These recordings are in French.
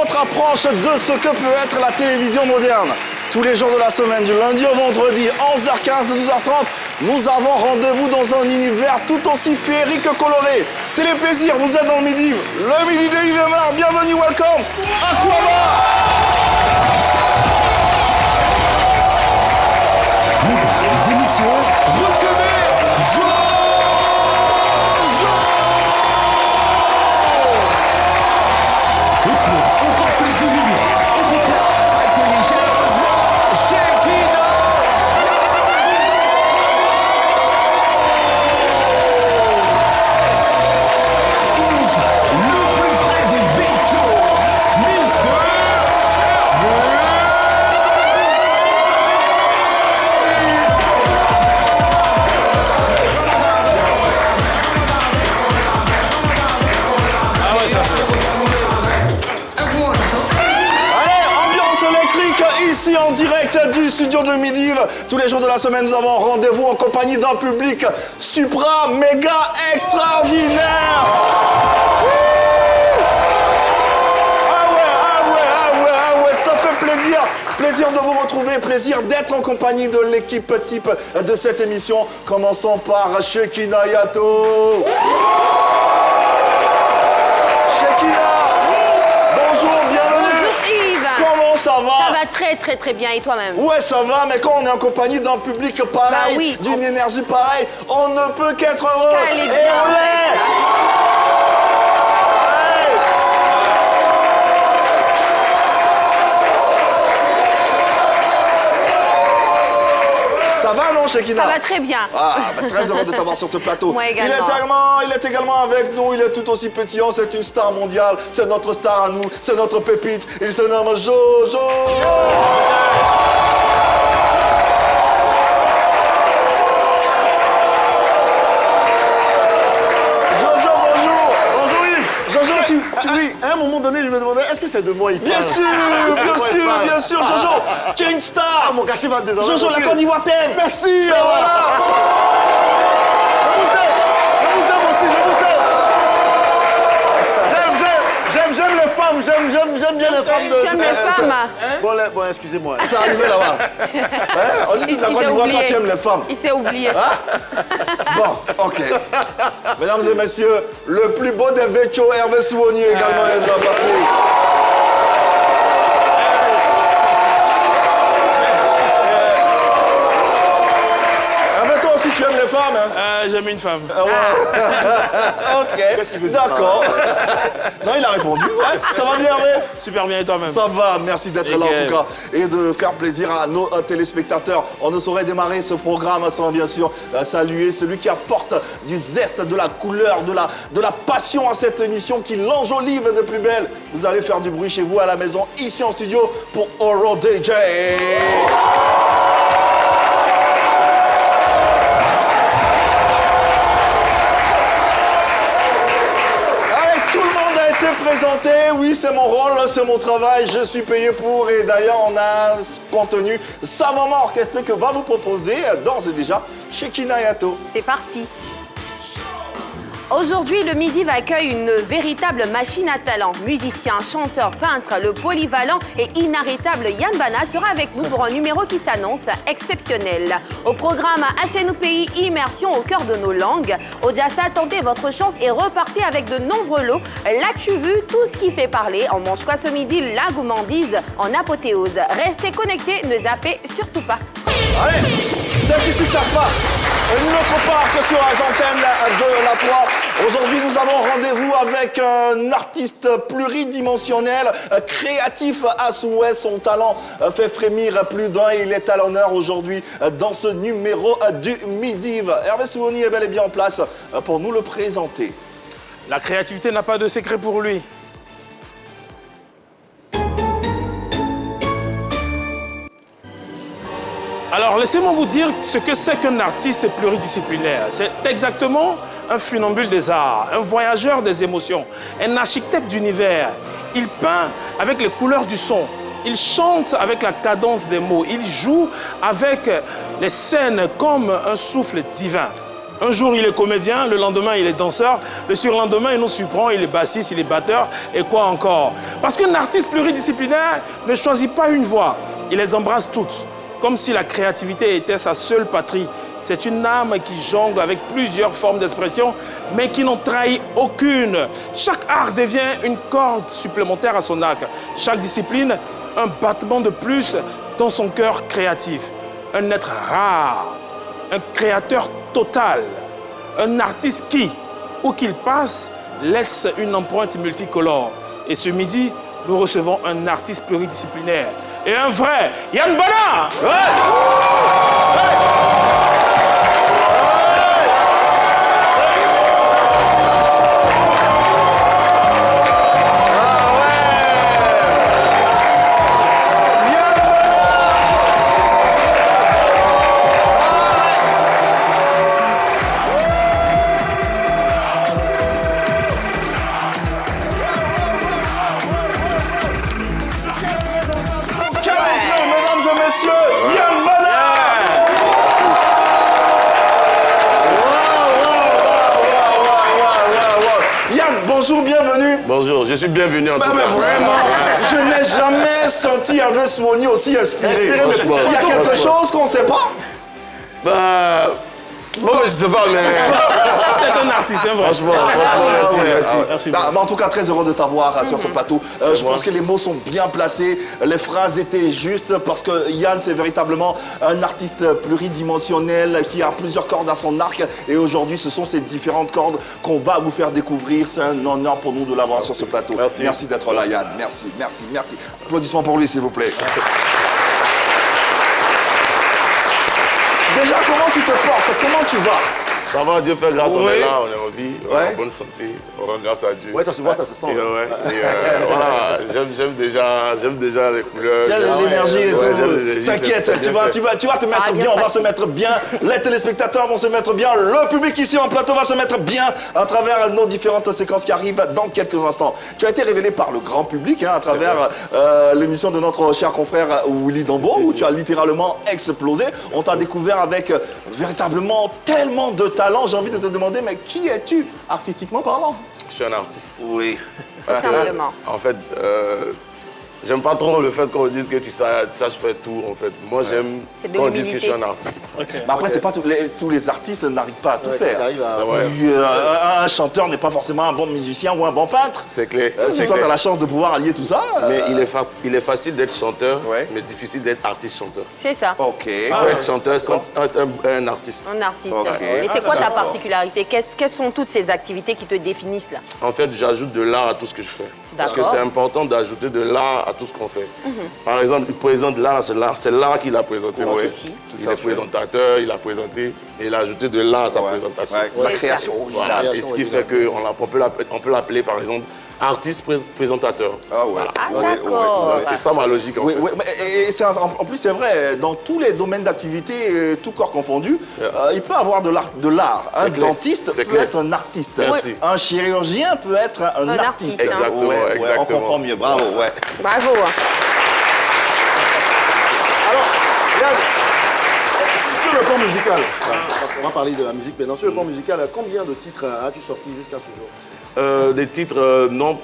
autre approche de ce que peut être la télévision moderne. Tous les jours de la semaine, du lundi au vendredi, 11h15 de 12h30, nous avons rendez-vous dans un univers tout aussi féerique que coloré. Téléplaisir, vous êtes dans le Midi. Le Midi de Yves Aymar, bienvenue, welcome, Aquaba. Les émissions, recevez Jojo. Et pour encore plus de lumière et d'éclat, accueillez chaleureusement Shekinah. Le plus frais des véhicules, Mr. Ici en direct du studio de Midi. Tous les jours de la semaine, nous avons rendez-vous en compagnie d'un public supra, méga, extraordinaire. Ah ouais, ça fait plaisir. Plaisir de vous retrouver, plaisir d'être en compagnie de l'équipe type de cette émission. Commençons par Shekinah Yato. Ça va? Ça va très bien, et toi-même? Ouais, ça va, mais quand on est en compagnie d'un public pareil, oui, d'une énergie pareille, on ne peut qu'être heureux. Allez, et bien, on l'est. Ça va, non, Shekinah? Ça va très bien. Ah, bah, très heureux de t'avoir sur ce plateau. Moi également. Il est également avec nous, il est tout aussi pétillant, c'est une star mondiale, c'est notre star à nous, c'est notre pépite, il se nomme Jojo. À un moment donné, je me demandais, est-ce que c'est de moi il parle? Bien sûr, Jojo, tu es une star. Ah, mon cachet va désormais. Jojo, la Côte d'Ivoire t'aime. Merci. Voilà. Je vous aime aussi, J'aime les femmes, j'aime bien les femmes de... Tu aimes les femmes? Bon, excusez-moi. C'est arrivé là-bas. Hein? On dit toute la Côte d'Ivoire, toi tu aimes les femmes. Il s'est oublié. Hein? Bon, ok. Mesdames et messieurs, le plus beau des véchos, Hervé Souoni également est de la partie. Hervé, toi aussi tu aimes les femmes, hein? J'aime une femme. Ouais. Ok. Qu'est-ce qu'il veut dire? D'accord. Non, il a répondu. Ouais. Ça va bien, Hervé? Super bien, et toi-même? Ça va, merci d'être là en tout cas et de faire plaisir à nos téléspectateurs. On ne saurait démarrer ce programme sans bien sûr saluer celui qui apporte du zeste, de la couleur, de la passion à cette émission, qui l'enjolive de plus belle. Vous allez faire du bruit chez vous à la maison, ici en studio pour Oro DJ. Présenté, oui, c'est mon rôle, c'est mon travail, je suis payé pour, et d'ailleurs on a ce contenu savamment orchestré que va vous proposer d'ores et déjà Shekinah Yato. C'est parti. Aujourd'hui, le Midi accueille une véritable machine à talent. Musicien, chanteur, peintre, le polyvalent et inarrêtable Yann Bana sera avec nous pour un numéro qui s'annonce exceptionnel. Au programme HNO Pays, immersion au cœur de nos langues. Odiassa, tentez votre chance et repartez avec de nombreux lots. L'as-tu vu? Tout ce qui fait parler. On mange quoi ce midi? La gourmandise en apothéose. Restez connectés, ne zappez surtout pas. Allez, c'est ici que ça se passe. Une autre part que sur les antennes de la 3. Aujourd'hui, nous avons rendez-vous avec un artiste pluridimensionnel, créatif à souhait. Son talent fait frémir plus d'un et il est à l'honneur aujourd'hui dans ce numéro du Midi. Hervé Souoni est bel et bien en place pour nous le présenter. La créativité n'a pas de secret pour lui. Alors, laissez-moi vous dire ce que c'est qu'un artiste pluridisciplinaire. C'est exactement un funambule des arts, un voyageur des émotions, un architecte d'univers. Il peint avec les couleurs du son. Il chante avec la cadence des mots. Il joue avec les scènes comme un souffle divin. Un jour, il est comédien, le lendemain, il est danseur, le surlendemain, il nous surprend, il est bassiste, il est batteur, et quoi encore? Parce qu'un artiste pluridisciplinaire ne choisit pas une voie, il les embrasse toutes, comme si la créativité était sa seule patrie. C'est une âme qui jongle avec plusieurs formes d'expression, mais qui n'en trahit aucune. Chaque art devient une corde supplémentaire à son arc. Chaque discipline, un battement de plus dans son cœur créatif. Un être rare, un créateur total, un artiste qui, où qu'il passe, laisse une empreinte multicolore. Et ce midi, nous recevons un artiste pluridisciplinaire et un vrai Yann Bana. Bonjour, bienvenue. Bonjour, je suis bienvenu en tout cas. Mais vraiment, je n'ai jamais senti Ave Swoni aussi inspiré. Franchement, Il y a quelque chose qu'on ne sait pas. Bah, bon, je sais pas, mais C'est un artiste, c'est vrai. franchement, merci. Mais en tout cas, très heureux de t'avoir sur ce plateau. Je pense que les mots sont bien placés, les phrases étaient justes parce que Yann, c'est véritablement un artiste pluridimensionnel qui a plusieurs cordes à son arc. Et aujourd'hui, ce sont ces différentes cordes qu'on va vous faire découvrir. C'est un honneur pour nous de l'avoir sur ce plateau. Merci d'être là, Yann. Merci. Applaudissements pour lui, s'il vous plaît. Déjà, comment tu te portes? Comment tu vas? Ça va, Dieu fait grâce, on Oui. est là, on est en vie, on est Ouais. en bonne santé, on rend grâce à Dieu. Ouais, ça se voit, ça se sent. Et, voilà, j'aime déjà les couleurs. L'énergie et Ouais, j'aime tout. l'énergie, T'inquiète, c'est tu vas te mettre bien bien, se on va passer. se mettre bien. Les téléspectateurs vont se mettre bien. Le public ici en plateau va se mettre bien à travers nos différentes séquences qui arrivent dans quelques instants. Tu as été révélé par le grand public à travers l'émission de notre cher confrère Willy Dambo, où tu as littéralement explosé. On t'a découvert avec véritablement tellement de talent. J'ai envie de te demander, mais qui es-tu, artistiquement parlant? Je suis un artiste. Oui. Tout simplement. En fait, j'aime pas trop le fait qu'on dise que tu saches faire tout, en fait. Moi, j'aime C'est de qu'on dise que je l'humilité. suis un artiste. Mais après, c'est pas tous les artistes n'arrivent pas à tout faire. C'est vrai. Un chanteur n'est pas forcément un bon musicien ou un bon peintre. C'est clair. Si c'est toi, tu as clair. la chance de pouvoir allier tout ça. Mais il est facile d'être chanteur, Ouais. mais difficile d'être artiste-chanteur. C'est ça. Ok. Tu peux être chanteur sans être un artiste. Un artiste. Ok. Et c'est quoi ta particularité? Quelles sont toutes ces activités qui te définissent là? En fait, j'ajoute de l'art à tout ce que je fais. Parce que D'accord. c'est important d'ajouter de l'art à tout ce qu'on fait. Par exemple, il présente l'art, c'est l'art qu'il a présenté. Ouais, ouais. si. Il est présentateur, il a présenté, et il a ajouté de l'art à sa présentation. Ouais, la C'est création ça. originale. Et ce qui fait qu'on peut l'appeler, par exemple, artiste présentateur. Ah ouais. Ah, Ouais, d'accord. ouais, ouais. C'est ça ma logique, en Oui, fait. oui, mais en plus, c'est vrai, dans tous les domaines d'activité, tout corps confondu, il peut avoir de l'art. Un C'est clair. dentiste C'est peut clair. être un artiste. Merci. Un chirurgien peut être un Un artiste. artiste, hein. Exactement, Ouais, on exactement. comprend mieux. Bravo, ouais. Bravo. Alors, Yann, Sur le plan musical, parce qu'on va parler de la musique maintenant, sur le plan musical, combien de titres as-tu sorti jusqu'à ce jour? Des titres, non,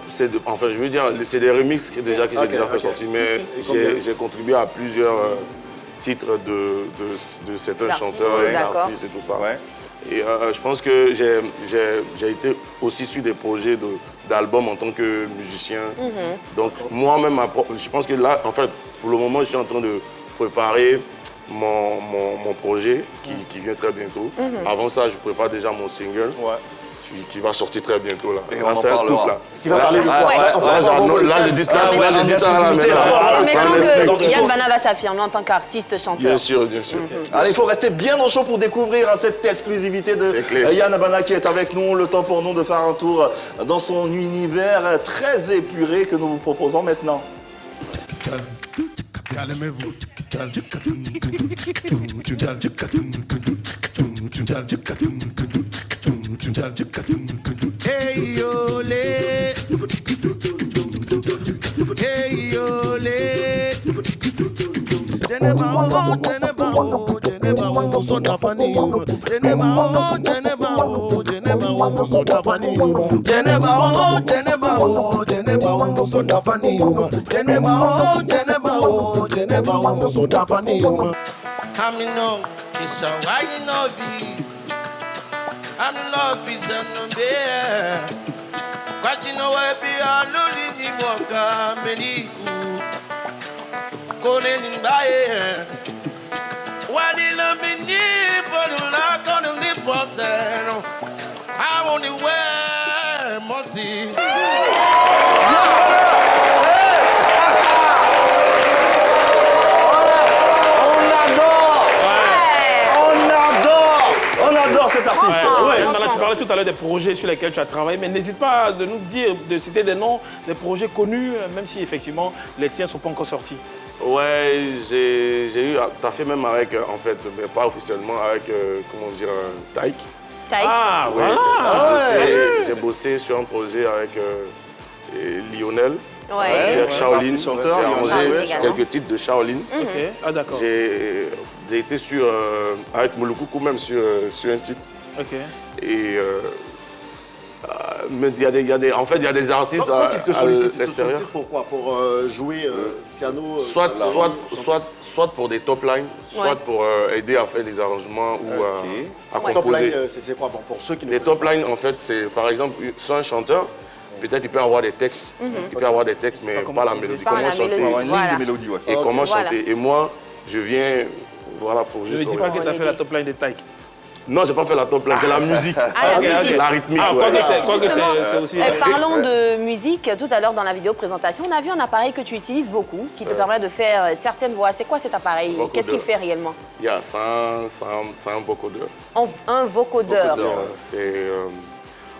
enfin, je veux dire, c'est des remixes que j'ai Ok, déjà fait ok. sortir, mais Combien? j'ai contribué à plusieurs titres de certains D'artistes, chanteurs et d'accord. d'artistes et tout ça. Ouais. Et je pense que j'ai été aussi sur des projets d'albums en tant que musicien. Donc moi-même, je pense que là, en fait, pour le moment, je suis en train de préparer mon projet qui vient très bientôt. Avant ça, je prépare déjà mon single. Ouais. Qui va sortir très bientôt là. Et Là, on en c'est un scoop parlera. là. Qui va parler de quoi? Là, je dis ça là, exclusivité, maintenant. là. Mais C'est un maintenant esprit. Donc, que il faut- Yann Bana va s'affirmer en tant qu'artiste chanteur. Bien sûr, bien sûr. Allez, il faut rester bien au chaud pour découvrir cette exclusivité de C'est clair. Yann Bana qui est avec nous. Le temps pour nous de faire un tour dans son univers très épuré que nous vous proposons maintenant. Calmez-vous. Hey olé. Hey olé. Tenez-moi, tenez-moi, tenez-moi. Geneva, Musona Panium. Geneva, Geneva, Geneva, Musona Panium. Geneva, Geneva, Geneva, Musona Panium. Geneva, Geneva, Geneva, Musona Panium. I'm in love, it's a why you know be. I'm in love, it's a number. But you know I be a lonely Nimoka, Meniku. Calling in by why they love me, but I'm not gonna live for 10. I only wear multi. On adore cet artiste. Ouais. Ouais. Tu parlais tout à l'heure des projets sur lesquels tu as travaillé, mais n'hésite pas de nous dire, de citer des noms, des projets connus, même si effectivement les tiens ne sont pas encore sortis. Ouais, j'ai eu, t'as fait même avec, en fait, mais pas officiellement, avec, comment dire, Taïk. Taïk. Ah, Ouais. voilà. J'ai bossé sur un projet avec Lionel. Ouais. C'est avec Shaolin. Artiste, chanteur, J'ai Lionel, arrangé également. quelques titres de Shaolin. Ok, ah d'accord. J'ai été sur, avec Mouloukoukou même sur un titre. Ok. Et mais en fait, il y a des artistes Quand ils te à sollicitent, l'extérieur. pourquoi? Pour jouer piano Soit pour des top lines, soit Ouais. pour aider à faire des arrangements ou à Top composer. line, c'est quoi? Bon, pour ceux qui ne Les top lines, en fait, c'est par exemple, sur un chanteur, peut-être il peut avoir des textes, il peut avoir des textes, mais pas la mélodie. Pas Comment la chanter mélodie. une ligne Voilà. de mélodie, ouais. et comment Voilà. chanter. Et moi, je viens, voilà, pour Je ne juste. dis pas que tu as fait la top line de Taïk. Non, j'ai pas fait la top line, c'est la musique. Ah, la musique. La rythmique, Ah, ouais. quoi que Justement, c'est aussi. parlons de musique. Tout à l'heure, dans la vidéo présentation, on a vu un appareil que tu utilises beaucoup, qui te permet de faire certaines voix. C'est quoi cet appareil? Vocodeur. Qu'est-ce qu'il fait réellement? C'est un vocodeur. Un vocodeur.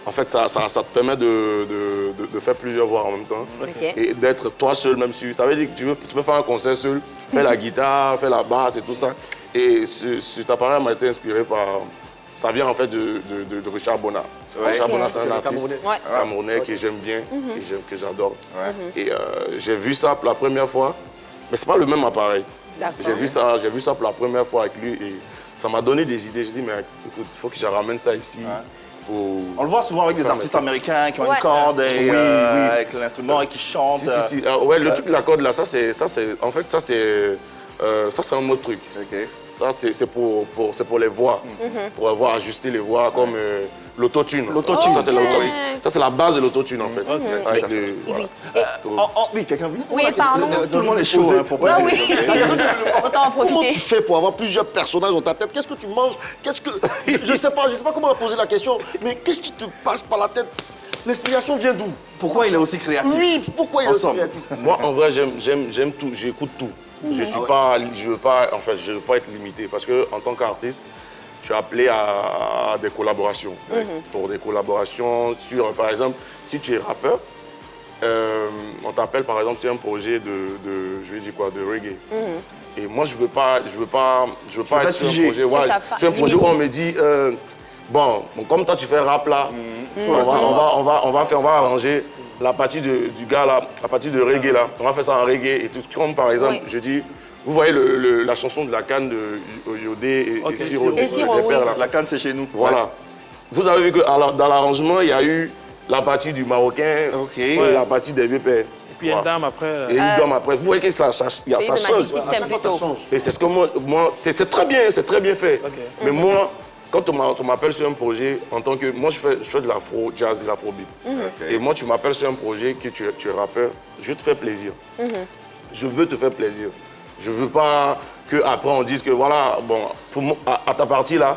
En fait, ça te permet de faire plusieurs voix en même temps. Ok. Et d'être toi seul, même si... Ça veut dire que tu peux faire un concert seul, faire la guitare, faire la basse et tout ça. Et cet appareil m'a été inspiré par... Ça vient en fait de Richard Bona. Richard Bona, c'est un artiste Ouais. camerounais que j'aime bien, que j'adore. Et j'ai vu ça pour la première fois, mais c'est pas le même appareil. D'accord. J'ai vu ça pour la première fois avec lui et ça m'a donné des idées. J'ai dit, mais écoute, il faut que je ramène ça ici. On le voit souvent avec des artistes américains qui ont une corde et avec l'instrument et qui chantent. Si. Ouais, le truc de la corde là, en fait, ça c'est un autre truc. Ok. Ça c'est pour les voix, pour avoir ajusté les voix comme l'autotune. L'autotune. Ça c'est l'autotune. Ça c'est la base de l'autotune en fait. Avec Oui, quelqu'un vient. Oui, pardon. Tout le monde est chaud hein, pour Ah parler. oui, autant en Comment profiter. tu fais pour avoir plusieurs personnages dans ta tête? Qu'est-ce que tu manges? Je sais pas comment on a posé la question, mais qu'est-ce qui te passe par la tête? L'inspiration vient d'où? Pourquoi il est aussi créatif? Oui, pourquoi il est aussi Ensemble. créatif? Moi, en vrai, j'aime tout, j'écoute tout. Je veux pas être limité parce que en tant qu'artiste, je suis appelé à des collaborations. Pour des collaborations sur, par exemple, si tu es rappeur, on t'appelle par exemple sur un projet de reggae. Et moi, je veux pas être sur un figé. projet, voilà, ça, sur un projet où on me dit. Bon, comme toi tu fais rap là, on va arranger la partie du gars là, la partie de reggae là, on va faire ça en reggae et tout. Comme par exemple, je dis, vous voyez la chanson de la canne de Yodé et Siro, Et Siro, les pères, oui. là. La canne, c'est chez nous. Voilà. Vous avez vu que dans l'arrangement, il y a eu la partie du marocain et la partie des vieux pères. Et puis une dame après. Et une dame après. Vous voyez que ça change. C'est le change. Magic System plutôt. Et c'est ce que moi c'est très bien fait. Mais moi, quand on m'appelle sur un projet, en tant que... Moi, je fais de l'afro, jazz et de l'afrobeat. Et moi, tu m'appelles sur un projet que tu es rappeur, je te fais plaisir. Je veux te faire plaisir. Je veux pas qu'après on dise que voilà, bon, à ta partie là,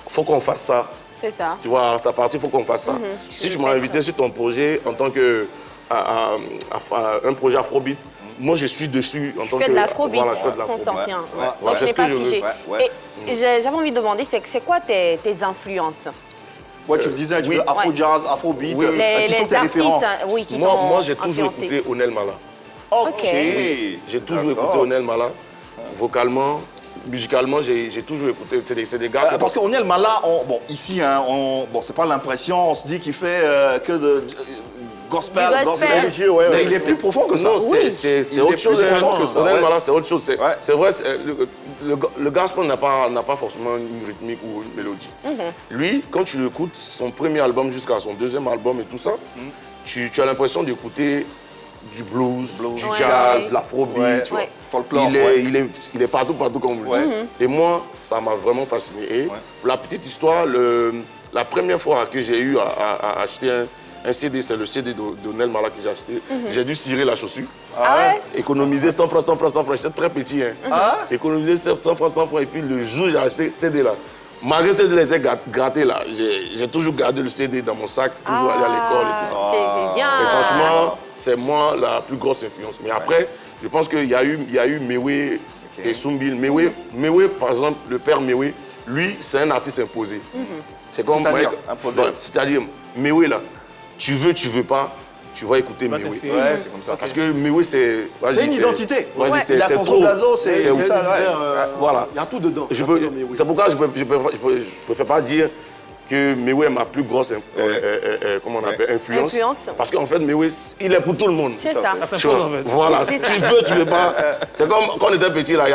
faut qu'on fasse ça. C'est ça. Tu vois, à ta partie, il faut qu'on fasse ça. Si tu m'as invité sur ton projet en tant que un projet afrobeat, moi je suis dessus en tant que... Tu fais de l'afrobeat, Voilà, je fais de sans l'afrobeat. sortir. Voilà, Donc, c'est ce ce que n'est je pas veux. figé. Ouais. Et j'avais envie de demander, c'est quoi tes influences? Ouais, tu le disais, tu veux afro-jazz, afrobeat. Oui, oui. Qui sont Les tes référents? artistes qui Moi, t'ont j'ai toujours influencé. écouté Onel Mala. Ok. J'ai toujours D'accord. écouté Onel Mala. Vocalement, musicalement, j'ai toujours écouté. C'est des gars... Parce qu'on est le malin, bon, ici, hein, bon, c'est pas l'impression, on se dit qu'il fait que Gospel, Du gospel. gospel. Religieux, ouais, Mais ouais. il est plus profond que ça. Non, Oui. c'est Il est autre chose. plus profond que ça, Honnêtement, ouais. là, c'est autre chose. Ouais. C'est vrai, le gospel n'a pas forcément une rythmique ou une mélodie. Lui, quand tu écoutes son premier album jusqu'à son deuxième album et tout ça, tu as l'impression d'écouter du blues, du Ouais. jazz, l'afrobeat, Ouais. tu vois. Ouais. Folklore, Il est, ouais. il est partout, comme vous le Ouais. dites. Et moi, ça m'a vraiment fasciné. Et pour la petite histoire, la première fois que j'ai eu à acheter un CD, c'est le CD de Nel Mala que j'ai acheté. J'ai dû cirer la chaussure. Ah ouais? Économiser 100 francs, 100 francs, 100 francs. J'étais très petit. Hein. Économiser 100 francs, 100 francs. Et puis le jour où j'ai acheté ce CD là, malgré que ce CD était gratté là, j'ai toujours gardé le CD dans mon sac, toujours aller à l'école et tout ça. C'est bien. Et franchement, c'est moi la plus grosse influence. Mais après, je pense qu'il y a eu Mewé et Soumbil. Mewé, par exemple, le père Mewé, lui, c'est un artiste imposé. C'est comme C'est-à-dire imposé. C'est-à-dire, Mewé là, tu veux pas, tu vas écouter Mewé. t'inspirer. Ouais, c'est comme ça. Parce que Mewé, c'est... vas-y, C'est une identité. Vas-y, Ouais. c'est Il a c'est son trop. Zogazo, c'est C'est comme ça, ouais. Voilà. Il y a tout dedans. C'est pourquoi je ne préfère pas dire que Mewé est ma plus grosse comment on appelle, influence. Parce qu'en fait, Mewé, il est pour tout le monde. C'est ça. Ça Tu vois, s'impose en fait. Voilà, C'est tu ça. veux pas. C'est comme quand on était petit, là,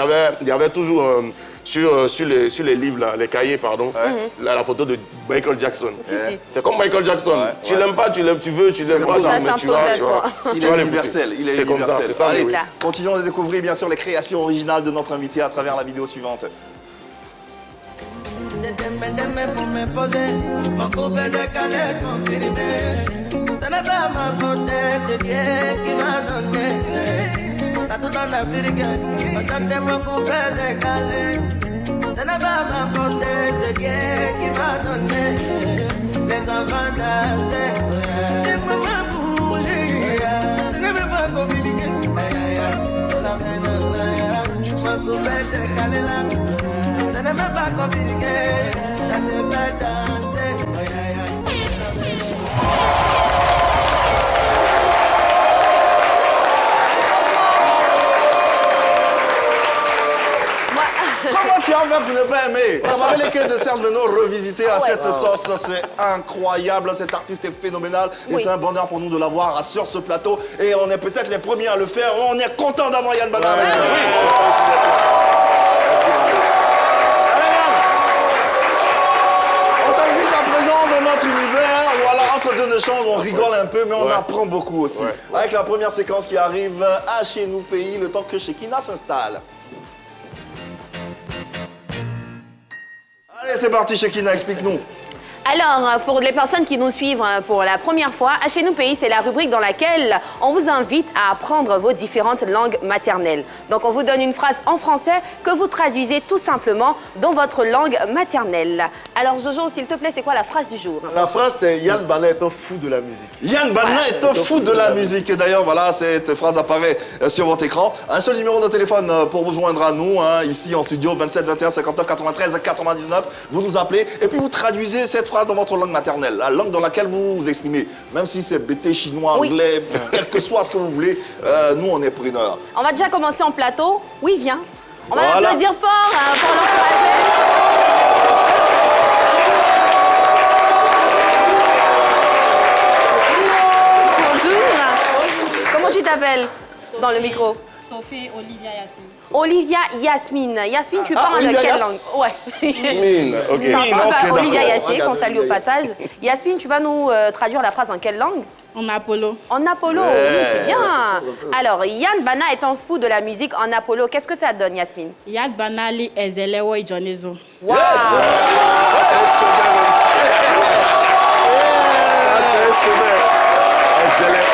il y avait toujours sur les livres, là, les cahiers, pardon, la photo de Michael Jackson. Si, si. C'est comme Michael Jackson. Tu l'aimes pas, tu l'aimes, tu veux, tu l'aimes pas, ça, mais tu s'impose vas, à tu vois. toi. Il Tu est vas universel. l'écouter. Il est C'est comme ça, universel. c'est ça. Allez, Mewé. continuons de découvrir bien sûr les créations originales de notre invité à travers la vidéo suivante. Pour me poser, mon couple de canettes, mon firimé. Ce n'est pas ma faute, c'est Dieu qui m'a donné. T'as tout dans l'Afrique, on chante mon couple de canettes. Ce n'est pas ma faute, c'est Dieu qui m'a donné. Les enfants dansent, et maman bouger. Ce n'est pas compliqué, c'est la peine, mon couple de canettes. Ce n'est même pas compliqué, ça ne peut pas danser. Comment tu as fait pour ne pas aimer? Ça m'avait les quais de Serge Benoît revisité à cette sauce. C'est incroyable, cet artiste est phénoménal. Et Oui. c'est un bonheur pour nous de l'avoir sur ce plateau. Et on est peut-être les premiers à le faire. On est content d'avoir Yann Bana avec nous. Oui. Allez, Yann. On t'invite à présent dans notre univers. Voilà, entre deux échanges, on rigole un peu, mais on apprend beaucoup aussi. Avec la première séquence qui arrive à Chez nous pays, le temps que Shekina s'installe. Allez, c'est parti, Shekina, explique-nous. Alors, pour les personnes qui nous suivent pour la première fois, à Chez nous pays, c'est la rubrique dans laquelle on vous invite à apprendre vos différentes langues maternelles. Donc, on vous donne une phrase en français que vous traduisez tout simplement dans votre langue maternelle. Alors, Jojo, s'il te plaît, c'est quoi la phrase du jour? La phrase, c'est Yann Bana est un fou de la musique. Yann Bana est un fou de la musique. Et d'ailleurs, voilà, cette phrase apparaît sur votre écran. Un seul numéro de téléphone pour vous joindre à nous, hein, ici en studio, 27 21 59 93 99. Vous nous appelez et puis vous traduisez cette phrase dans votre langue maternelle, la langue dans laquelle vous vous exprimez. Même si c'est BT, chinois, Oui. anglais, quel que soit ce que vous voulez, nous, on est preneurs. On va déjà commencer en plateau. Oui, viens. On va Voilà. applaudir fort pour l'encourager. Bonjour. Comment tu t'appelles dans le micro? Sophie Olivia Yasmine. Olivia Yasmine. Yasmine, tu parles Olivia de quelle Yas- langue? Ouais. Mine, ok. Ça ressemble ok, à Olivia d'accord. Yassé, qu'on Regarde, salue au Olivia passage. Yasmine, tu vas nous traduire la phrase en quelle langue? En Apollo. En Apollo, oui, c'est bien. Alors, Yann Bana est un fou de la musique en Apollo. Qu'est-ce que ça donne, Yasmine? Yad Banali Ezelewo Ijonezo. Waouh! C'est un chemin. Excellent.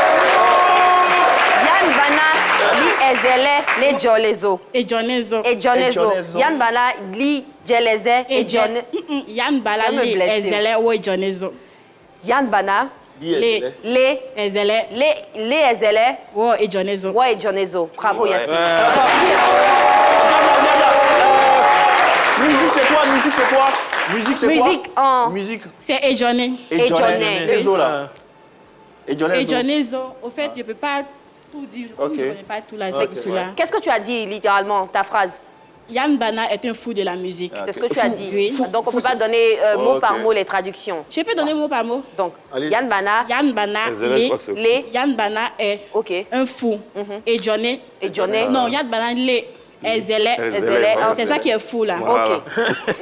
Yann Bana li ezele le jolezo. Ejonezo. Et jonezo. Jonezo. Yann Bana li jeleze et jone. Yann Ça me Balali blesse. Ezelewo Ijonezo. Yann Bana Le le Ezele le ezele Wo Ijonezo. ouais jonezo. Bravo, Yasmine. Musique, c'est quoi? Musique, c'est quoi? Musique, c'est quoi? Musique en- Musique. C'est Ejone. Ejone. Ezo, là. Ejone, Ezo. Ejonezo. Au fait, je ne peux pas tout dire. Ok. Je ne connais pas tout là, c'est pour cela. Qu'est-ce que tu as dit littéralement, ta phrase? Yann Bana est un fou de la musique. C'est ce que tu as dit. Oui. Donc, on ne peut pas donner mot par mot les traductions. Je peux donner mot par mot. Donc, Allez. Yann Bana, Yann Bana je crois que c'est fou. Yann Bana est Ok. un fou. Et Johnny. Et Johnny. Non, Yann Bana est Ezele. Ezele. C'est ça qui est fou là. Voilà. Ok.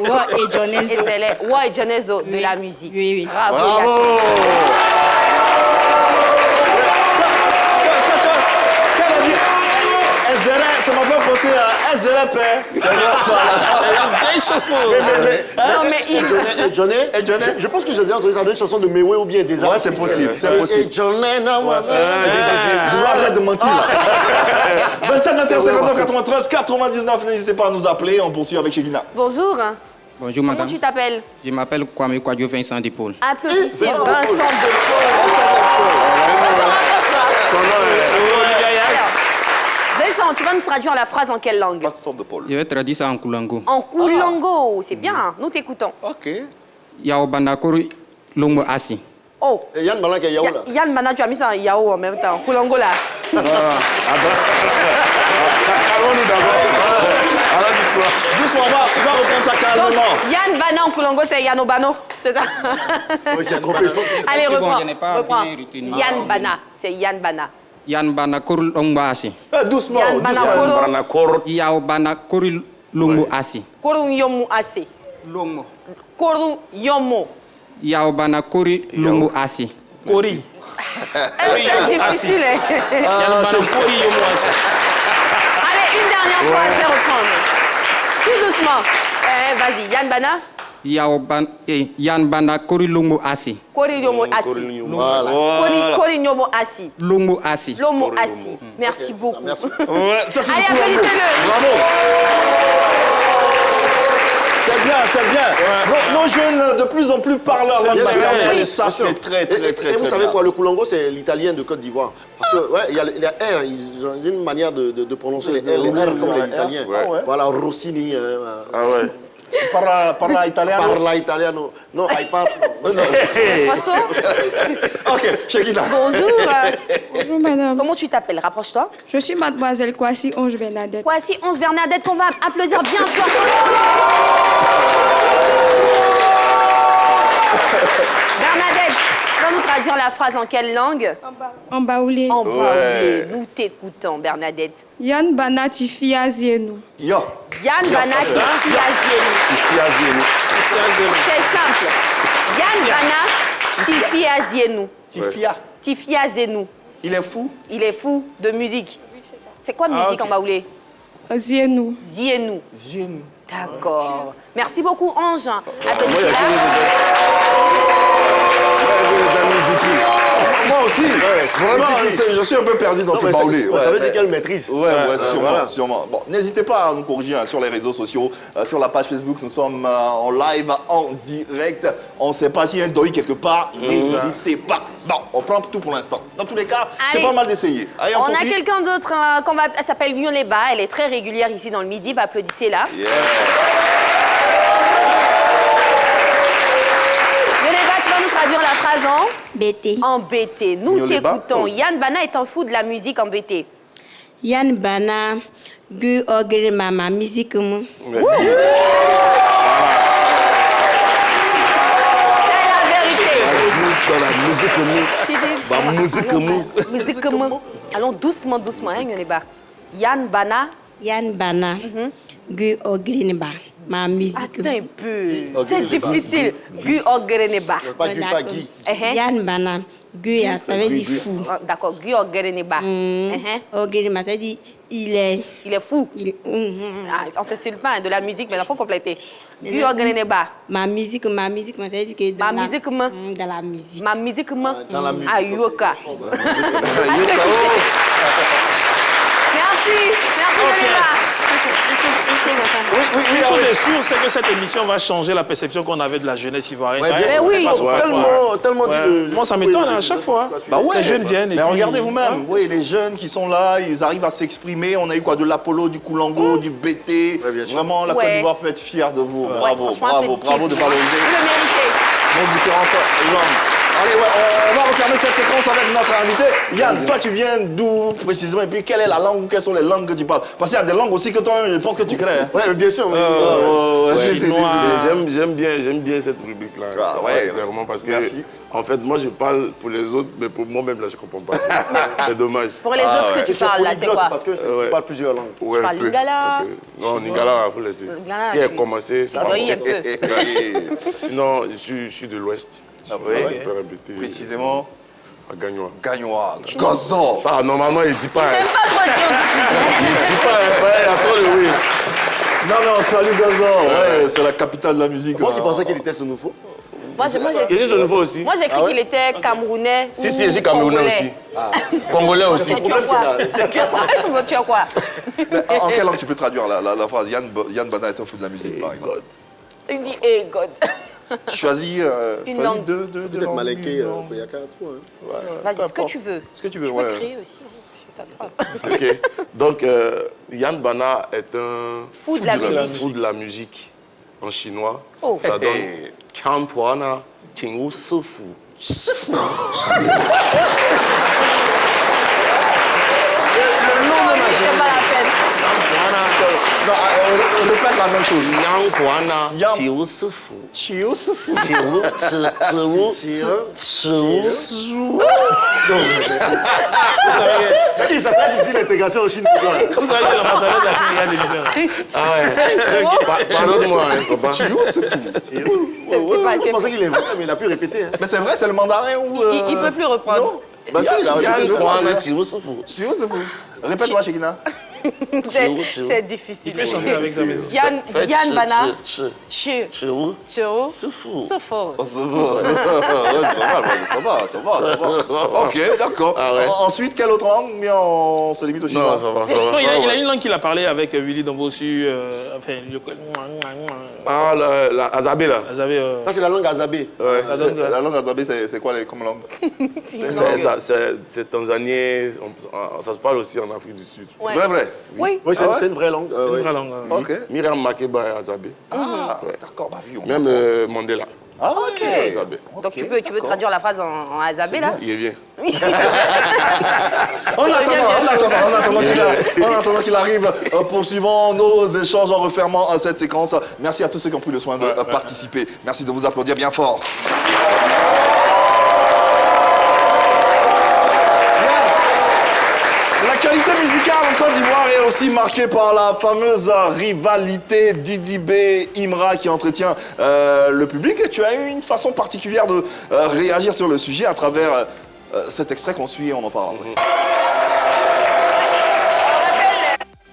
Ouais, et Johnny. Ezele. Ouais, et Jonezo de la musique. Oui, oui. Bravo, Bravo. Yacine. Qu'elle a dit Ezele, ça m'a fait penser à Ezele Père. C'est vrai, ça. Des chansons. Non, mais il... Et Johnny, Et Johnny? je pense que j'ai déjà entendu ça dans une chanson de Mewe ou bien des Ouais, artistes. c'est possible, c'est possible. Et Johnny, non, moi, Je dois arrêter de mentir là. 27 21 59 93 99, n'hésitez pas à nous appeler. On poursuit avec Chekina. Bonjour. Bonjour Comment madame, tu t'appelles? je m'appelle Kwame Kwadjo Vincent Depol. Applaudissez Vincent de Paul. Son nom Vincent, tu vas nous traduire la phrase en quelle langue? Vincent de Paul. Je vais traduire ça en Kulango. En Kulango. C'est bien, nous t'écoutons. Ok. Yao Bandakori Longo Asi. Oh, C'est Yann Bana qui est Yao là. Yann Bana, tu as mis ça en Yao en même temps. Kulango là. Calmons-nous d'abord. Alors, dis-moi. Doucement, on va reprendre ça Donc, calmement. Yann Bana en Kulango, c'est Yann Obano. C'est ça? Oui, c'est trompé, je pense. Allez, Bon, reprends. je n'ai pas reprends. bien retenu. Yann Bana, c'est Yann Bana. Yan Bandakori Longo Asi. Doucement, Yann Bana doucement. Koro. Banakor. Yao Bandakori Longo Asi. Koru Yomu Ase. Longo. Koru Yomo. Yao Bandakori Longo Asi. Kori. C'est difficile. Hein? Yann Bana Kori Yomo Asi. Allez, une dernière fois, je vais reprendre. Tout doucement. Vas-y, Yann Bana. Yan Bandakori Longo Asi. Kori Yomo Asi. Voilà. Kori Yomo Asi. Longo Asi. Lomo Asi. Merci beaucoup. Merci. Ouais, ça c'est Allez, du Kulango. applaudissez-le. Bravo. C'est bien, c'est bien. Nos jeunes de plus en plus parlent leur langue Bien sûr, maternelle. oui, Et ça, bien sûr. c'est très, très, très, Et vous très savez bien. quoi, le Kulango, c'est l'italien de Côte d'Ivoire. Parce que, ouais, il y a les R, ils ont une manière de prononcer les R comme les Italiens. Ouais. Voilà, Rossini. Ah ouais. Parla italiano. Parla italiano. Non, I parle. François. Ok, Chekina. Bonjour. Bonjour madame, Comment tu t'appelles? Rapproche-toi. je suis mademoiselle Kwasi Onge Bernadette. Voici 11 Bernadette qu'on va applaudir bien fort. Bernadette, tu vas nous traduire la phrase en quelle langue? En baoulé. En baoulé. Nous t'écoutons, Bernadette. Yann Bana Tifia Zienou. Yo. Yann Bana Tifiazienu. C'est simple. Yann Bana Tifiazienu. Tifia. Tifiazienu. Il est fou. Il est fou de musique. C'est quoi musique ok. en baoulé? Zienou. Zienu. Zien. D'accord. Merci beaucoup, Ange. Moi, il y a Applaudissez-la. Moi aussi. Vraiment, je suis un peu perdu dans ces baoulés. Ça veut dire qu'elle maîtrise. Ouais, sûrement, voilà. sûrement. Bon, n'hésitez pas à nous corriger hein, sur les réseaux sociaux, sur la page Facebook. Nous sommes en live, en direct. On ne sait pas s'il y a un deuil quelque part. N'hésitez pas. Bon, on prend tout pour l'instant. Dans tous les cas, c'est Allez. pas mal d'essayer. Allez, on On a continue. quelqu'un d'autre elle s'appelle Yoneba. Elle est très régulière ici dans le Midi. Va applaudissez-la. Yeah. Yoneba, tu vas nous traduire la phrase BT. en BT. Nous Yoneba, t'écoutons. aussi. Yann Bana est un fou de la musique en BT. Yann Bana gu ogre mama musique mu. Merci. C'est la vérité. Dans la musique mou. Musique mou. Allons doucement, doucement, hein, Yoneba. Yann Bana. Yann Bana gu ogre ba ma musique. Attends un peu. Ok, C'est Yoneba. difficile. Gu Ogreneba. Pas Guy, pas Guy. Yann Bana gu ça veut dire fou. D'accord, Gu Ogreneba. Ogre ma ça veut dire il est Il est fou. Ah, on te suit pas hein, de la musique, mais il faut compléter. Gu Ogreneba. ma musique ma ça veut dire que dans Ma la- musique, ma. dans la musique. Ma musique, Dans la musique. Ah, Yoka. Merci. Merci, Yoneba. Une chose est sûre, c'est que cette émission va changer la perception qu'on avait de la jeunesse ivoirienne. Ouais, bien Mais sûr. oui. Parce que tellement dit de... Moi, ça m'étonne à chaque fois. Bah ouais. Les jeunes viennent. et Mais puis- regardez vous-même, oui, les jeunes qui sont là, ils arrivent à s'exprimer. On a eu quoi, de l'Apollo, du Kulango, du BT. Ouais, bien sûr. Vraiment, la Ouais. Côte d'Ivoire peut être fière de vous. Bravo, Franchement, bravo, applaudissez. bravo de valoriser Vous le méritez. nos différentes langues. Allez, ouais, on va refermer cette séquence avec notre invité. Yann, toi, tu viens d'où précisément? Et puis, quelle est la langue ou quelles sont les langues que tu parles? Parce qu'il y a des langues aussi que toi, je pense que tu crées. Hein? Ouais, bien sûr. J'aime bien cette rubrique-là. Ah, ouais, clairement, parce que, merci. en fait, moi, je parle pour les autres, mais pour moi-même, là, je comprends pas. C'est dommage. Pour les autres que tu parles, là, c'est quoi? Parce que tu parles plusieurs langues. Ouais, Tu parles lingala. Non, lingala, il faut laisser. Lingala, Si elle tu- commençait, c'est tu pas voyais bon. un peu. Sinon, je suis de l'Ouest. Ah ouais? Je peux répéter. Précisément, À Gagnois. Gagnois, Gazo. Ça, normalement, il dit pas. T'aimes pas trop dire Il dit pas, il y a trop de oui. Non, salut Gazo. Ouais, c'est la capitale de la musique. Moi qui pensais qu'il était Sonofo. Moi, Il est juste au niveau aussi. Moi, j'ai cru qu'il était camerounais. Si, ou je suis camerounais aussi. Congolais aussi. Tu as quoi? Tu as quoi? En quelle langue tu peux traduire la phrase Yann Bana est un fou de la musique, par exemple? Il dit, hey God. Choisis Une langue. deux Peut-être langues, Maléké, une langue. Koyaka, tout. Vas-y, ce que importe. tu veux. Ce que tu veux, Tu ouais. peux créer aussi. Hein. Je suis pas Ok. Donc, Yann Bana est un Fou de la musique. fou de la musique en chinois. Oh. Ça donne Hey. Kampuana Tingu Sufu. C'est pas la peine. Non, répète la même chose. Yangpuana Yang- Tingu Sufu. Chiu Sufu. Ça serait difficile l'intégration en Chine. Vous savez que l'ambassadeur de la Chine, il y a des missions. Ah ouais. Pardonne-moi, hein, papa. Chiu Sufu. C'est pas- Je pensais qu'il est vrai, mais il a pu répéter. Hein. Mais c'est vrai, c'est le mandarin ou... Il peut plus reprendre. Non. Bah si, il a répété deux fois Yangpuana déjà. Tingu Sufu. Chiu Sufu. Répète-moi, Shekina. C'est difficile. Il peut chanter avec sa maison. Yann Bana. Chiu. Chiu. Chiu. Sufu. Sofo. Oh, ça va. Ouais, c'est pas mal, ça va. Ok, d'accord. Ah ouais. Ensuite, quelle autre langue? Mais on se limite au chinois. Non, ça va. Non, il a une langue qu'il a parlé avec Willy Dombosu. Enfin, le. Ah, la Azabé, là. Vous avez. Ça, c'est la langue azabé. Ouais, Ça donne la langue azabé, c'est quoi comme langue? C'est tanzanien, ça se parle aussi en Afrique du Sud. Ouais. Vrai. Oui. Oui, c'est Ah ouais? c'est une vraie langue. C'est une oui. vraie langue. Ok. Myriam Makeba est Azabé. Ah, Ouais. d'accord, bah vu. Même Mandela. Ah, ok. Azabé. Donc tu peux traduire la phrase en azabé là? Il vient. En attendant qu'il arrive, poursuivons nos échanges en refermant cette séquence. Merci à tous ceux qui ont pris le soin de participer. Merci de vous applaudir bien fort. L'actualité musicale en Côte d'Ivoire est aussi marquée par la fameuse rivalité Didi B Imra qui entretient le public. Et tu as eu une façon particulière de réagir sur le sujet à travers cet extrait qu'on suit et on en parle.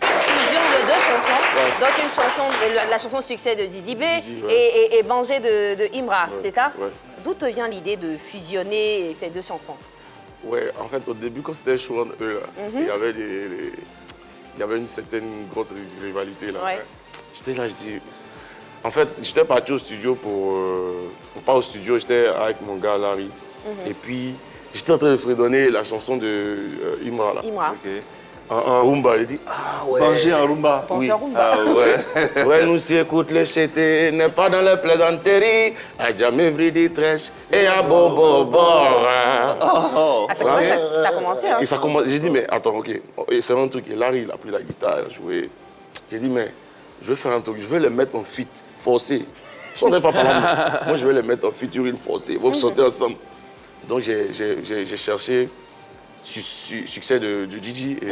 Fusion de deux chansons. Donc une chanson, la chanson succès de Didi B et Bangé de Imra, c'est ça? Ouais. D'où te vient l'idée de fusionner ces deux chansons? Ouais, en fait, au début, quand c'était chaud, il y avait une certaine grosse rivalité là. Ouais. J'étais là, je dis. En fait, j'étais parti au studio pour. Pas au studio, j'étais avec mon gars Larry. Et puis, j'étais en train de fredonner la chanson de Imra là. Imra. Ok. En rumba, il dit ah ouais. Bangé en rumba. Bangé en rumba. Ah ouais. Ouais, nous si écoute les chétés, n'est pas dans les plaisanteries, a jamais vu des trèches et un bobo bord. Oh, Ah, ça a commencé, hein? Et ça commence. J'ai dit, mais attends, ok, et c'est un truc. Et Larry, il a pris la guitare, il a joué. J'ai dit, mais je vais faire un truc, je vais les mettre en feat, forcé. Sans pas parler. Moi, je vais les mettre en featuring forcé. Ils vont sauter ensemble. Donc, j'ai cherché succès de Gigi et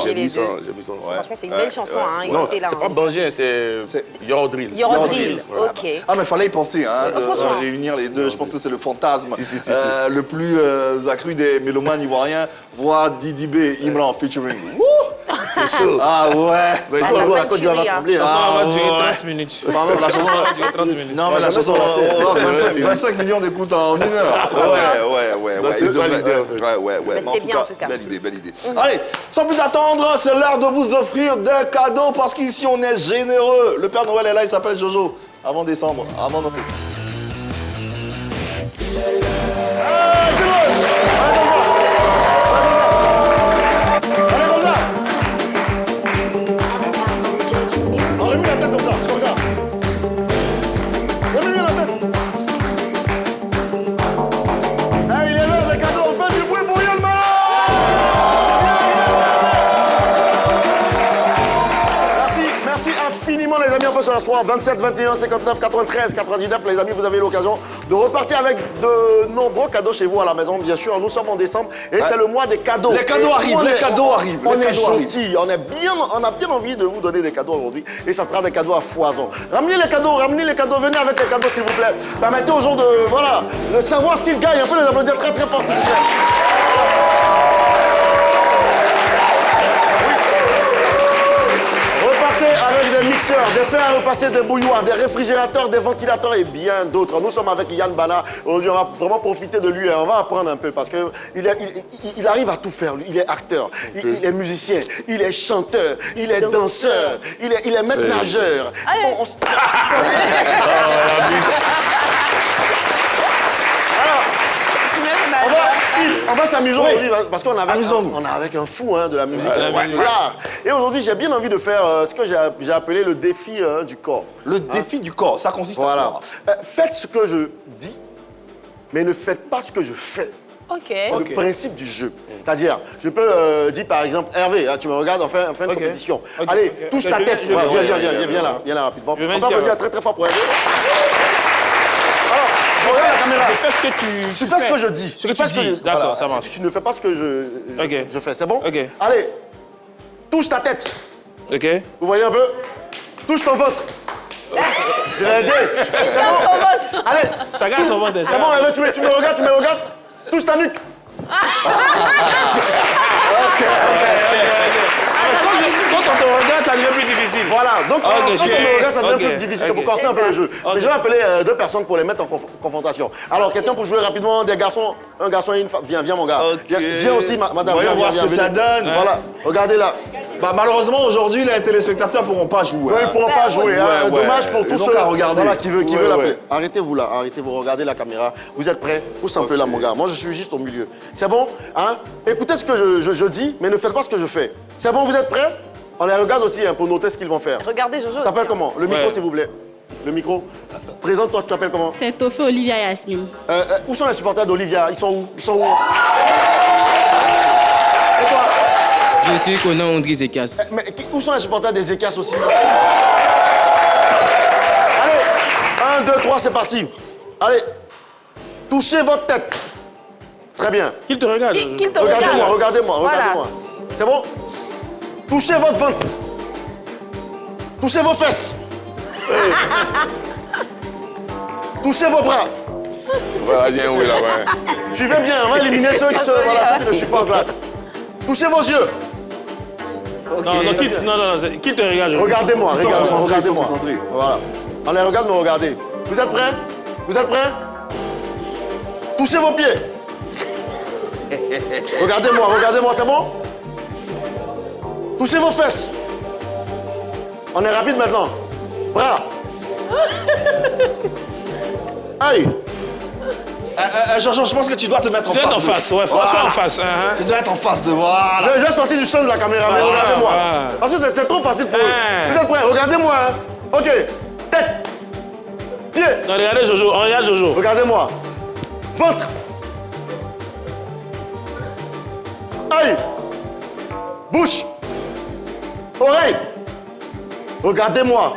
j'ai mis ça ensemble. Franchement, c'est une belle chanson, hein. Non, Écoutez-la, c'est hein. pas Bangé, c'est Yordrill. Yordrill, Ouais. ok. Ah, mais fallait y penser, hein, de franchement. réunir les deux. Je pense que c'est le fantasme Si. le plus accru des mélomanes ivoiriens. Voir Didi B, Imran en featuring. Wouh! C'est chaud. Ah ouais! Ils ça sont va joués à être Côte d'Ivoire va tuerie, hein. trembler. Ça Hein. va durer ouais. 30 minutes. Pardon, la chanson. Ça va durer 30 minutes. Non, mais la chanson, 25 millions d'écoutes en 1 heure. Ouais. Donc, c'est Ils ça devraient- l'idée, en fait. Ouais. Mais Mais en c'était tout bien, cas, en tout cas. belle idée. Allez, sans plus attendre, c'est l'heure de vous offrir des cadeaux parce qu'ici, on est généreux. Le Père Noël est là, il s'appelle Jojo. Avant décembre, avant Noël. Remue la tête comme ça, c'est comme ça. Remue la tête. numéro sera soit 27 21 59 93 99. Les amis, vous avez l'occasion de repartir avec de nombreux cadeaux chez vous à la maison. Bien sûr, nous sommes en décembre et c'est le mois des cadeaux. Les cadeaux arrivent, les cadeaux arrivent. On est gentils, on a bien envie de vous donner des cadeaux aujourd'hui et ça sera des cadeaux à foison. Ramenez les cadeaux, venez avec les cadeaux s'il vous plaît. Permettez aux gens de savoir ce qu'ils gagnent. Un peu les applaudir très très fort s'il vous plaît. Avec des mixeurs, des fers à repasser, des bouilloires, des réfrigérateurs, des ventilateurs et bien d'autres. Nous sommes avec Yann Bana. Aujourd'hui, on va vraiment profiter de lui. On va apprendre un peu parce qu'il arrive à tout faire. Il est acteur, il est musicien, il est chanteur, il est danseur, il est maître nageur. Bon, on va s'amuser aujourd'hui parce qu'on est avec un fou de la musique. Et aujourd'hui, j'ai bien envie de faire ce que j'ai appelé le défi du corps. Le défi du corps, ça consiste à quoi? Faites ce que je dis, mais ne faites pas ce que je fais. C'est le principe du jeu. C'est-à-dire, je peux dire par exemple, Hervé, tu me regardes, on fait une compétition. Allez, touche ta tête. Viens là rapidement. On va applaudir très très fort pour Hervé. Regarde la caméra. Je fais ce que tu fais ce que je dis. Ce que tu dis. D'accord, ça marche. Tu ne fais pas ce que je fais, c'est bon? Ok. Allez, touche ta tête. Ok. Vous voyez un peu? Touche ton ventre. Je vais aider. Allez. Chacun son ventre. C'est bon, Hervé, tu me regardes. Touche ta nuque. Ok. Quand on te regarde, ça devient plus difficile. Voilà, donc quand on me regarde, ça devient plus difficile pour casser un peu le jeu. Mais je vais appeler deux personnes pour les mettre en confrontation. Alors, quelqu'un pour jouer rapidement, des garçons, un garçon et une femme. Viens mon gars. Viens aussi, madame. Voyons voir ce que ça donne. Voilà, regardez là. Bah, malheureusement, aujourd'hui, les téléspectateurs ne pourront pas jouer. Ils ne pourront pas jouer. Dommage pour tous ceux qui veulent l'appeler. Arrêtez-vous là, arrêtez-vous, regardez la caméra. Vous êtes prêts? Pousse un peu là, mon gars. Moi, je suis juste au milieu. C'est bon? Écoutez ce que je dis, mais ne faites pas ce que je fais. C'est bon, vous êtes prêts? On les regarde aussi pour noter ce qu'ils vont faire. Regardez Jojo. Tu t'appelles comment? Le micro, s'il vous plaît. Le micro. Présente-toi, tu t'appelles comment? C'est Tofé, Olivia, Yasmine. Où sont les supporters d'Olivia? Ils sont où? Et toi? Je suis Conan André Zekias. Mais où sont les supporters des Zekias aussi? Allez, 1, 2, 3, c'est parti. Allez, touchez votre tête. Très bien. Qu'il te regarde. Regardez-moi. C'est bon? Touchez votre ventre. Touchez vos fesses. Touchez vos bras. Suivez bien, on va éliminer ceux qui ne chutent pas en glace. Touchez vos yeux. Non, qu'il te regarde. Regardez-moi. Voilà. On les regarde, mais regardez. Vous êtes prêts? Touchez vos pieds. Regardez-moi, c'est bon? Touchez vos fesses. On est rapide maintenant. Bras. Aïe. Georges, je pense que tu dois te mettre en face. Tu dois être en face, ouais. Sois en face. Tu dois être en face de voilà. Je vais sortir du champ de la caméra, mais regardez-moi. Parce que c'est trop facile pour eux. Vous êtes prêts? Regardez-moi. Ok. Tête. Pied. Non, regardez Jojo. Regarde Jojo. Regardez-moi. Ventre. Aïe. Bouche. Oreille. Regardez-moi.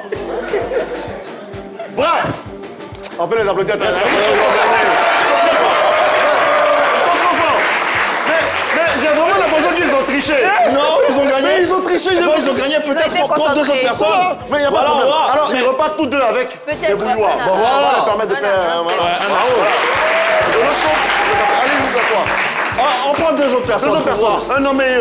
Bras. On peut les applaudir très fort. Ils sont trop forts. Mais j'ai vraiment l'impression qu'ils ont triché. Non, ils ont gagné. Mais ils ont triché. Ils ont gagné peut-être contre deux autres personnes. Mais il n'y a pas de problème. Alors, ils repartent tous deux avec les bouilloires. Bon, voilà, on va leur permettre de faire... Bravo. Allez, vous asseoir. On prend deux autres personnes. Un nommé...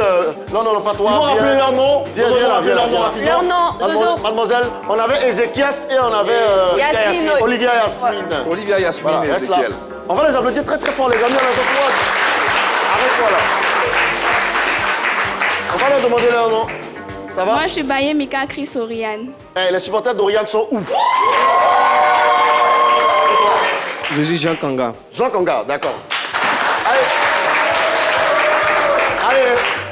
Non, pas toi. Ils vont rappeler leur nom. Viens leur nom rapidement. Leur nom, Jojo. Mademoiselle, on avait Ézéchias et on avait... Yasmine. Olivia Yasmine. Olivia Yasmine et reste là. Ezekiel. On va les applaudir très très fort, les amis. On les applaudit. Arrête-toi là. On va leur demander leur nom. Ça va? Moi, je suis Baye Mika Chris Oriane. Les supporters d'Oriane sont où? Je suis Jean Kanga. Jean Kanga, d'accord. Allez,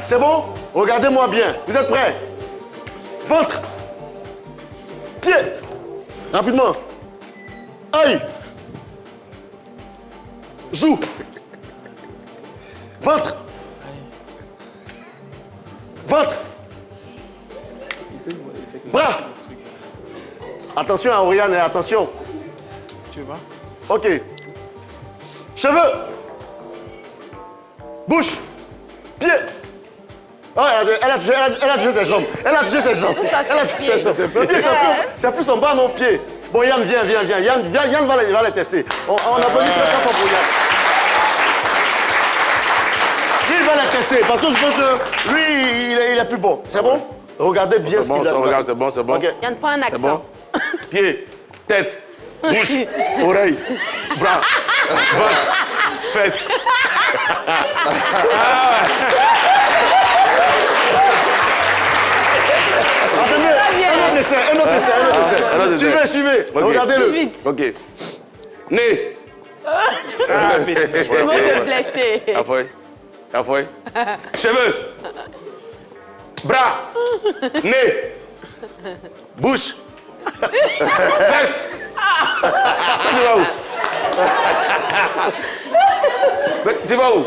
c'est bon? Regardez-moi bien. Vous êtes prêts? Ventre. Pied. Rapidement. Aïe. Joue. Ventre. Ventre. Bras. Attention à Oriane et attention. Tu vois? Ok. Cheveux. Bouche. Pied. Oh, elle a touché ses jambes. Elle a touché ses jambes. Elle a touché ses jambes. Le pied, c'est plus son bas, non pied. Bon, Yann, viens. Yann va les tester. On applaudit très fort pour Yann. Lui, il va les tester parce que je pense que lui, il est plus bon. C'est bon? Regardez bien ce qu'il a. Regarde, c'est bon. Okay. Yann, prends un accent. Bon. Pied, tête, bouche, oreille, bras, ventre, fesses. Attendez, un autre essai. Suivez. Okay. Regardez-le. Ok. Nez. Ils vont se blesser. La feuille. Cheveux. Bras. Nez. Bouche. Fesses. Tu vas où? Tu vas où?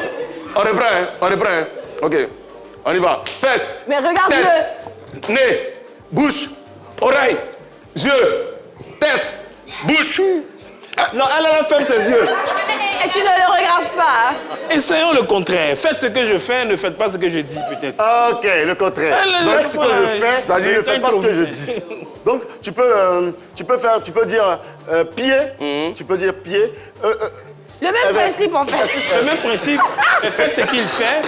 On reprend. Ok. On y va. Fesses. Mais regarde-le. Tête. Nez. Bouche. Oreille. Yeux. Tête. Bouche. Non, elle a ferme ses yeux. Et tu ne le regardes pas. Essayons le contraire. Faites ce que je fais, ne faites pas ce que je dis, peut-être. Ok, le contraire. Donc, ce que je fais, c'est-à-dire ne fais pas ce que je dis. Donc, tu peux dire pied, tu peux dire pied. Le même principe, en fait. Le même principe. Mais faites ce qu'il fait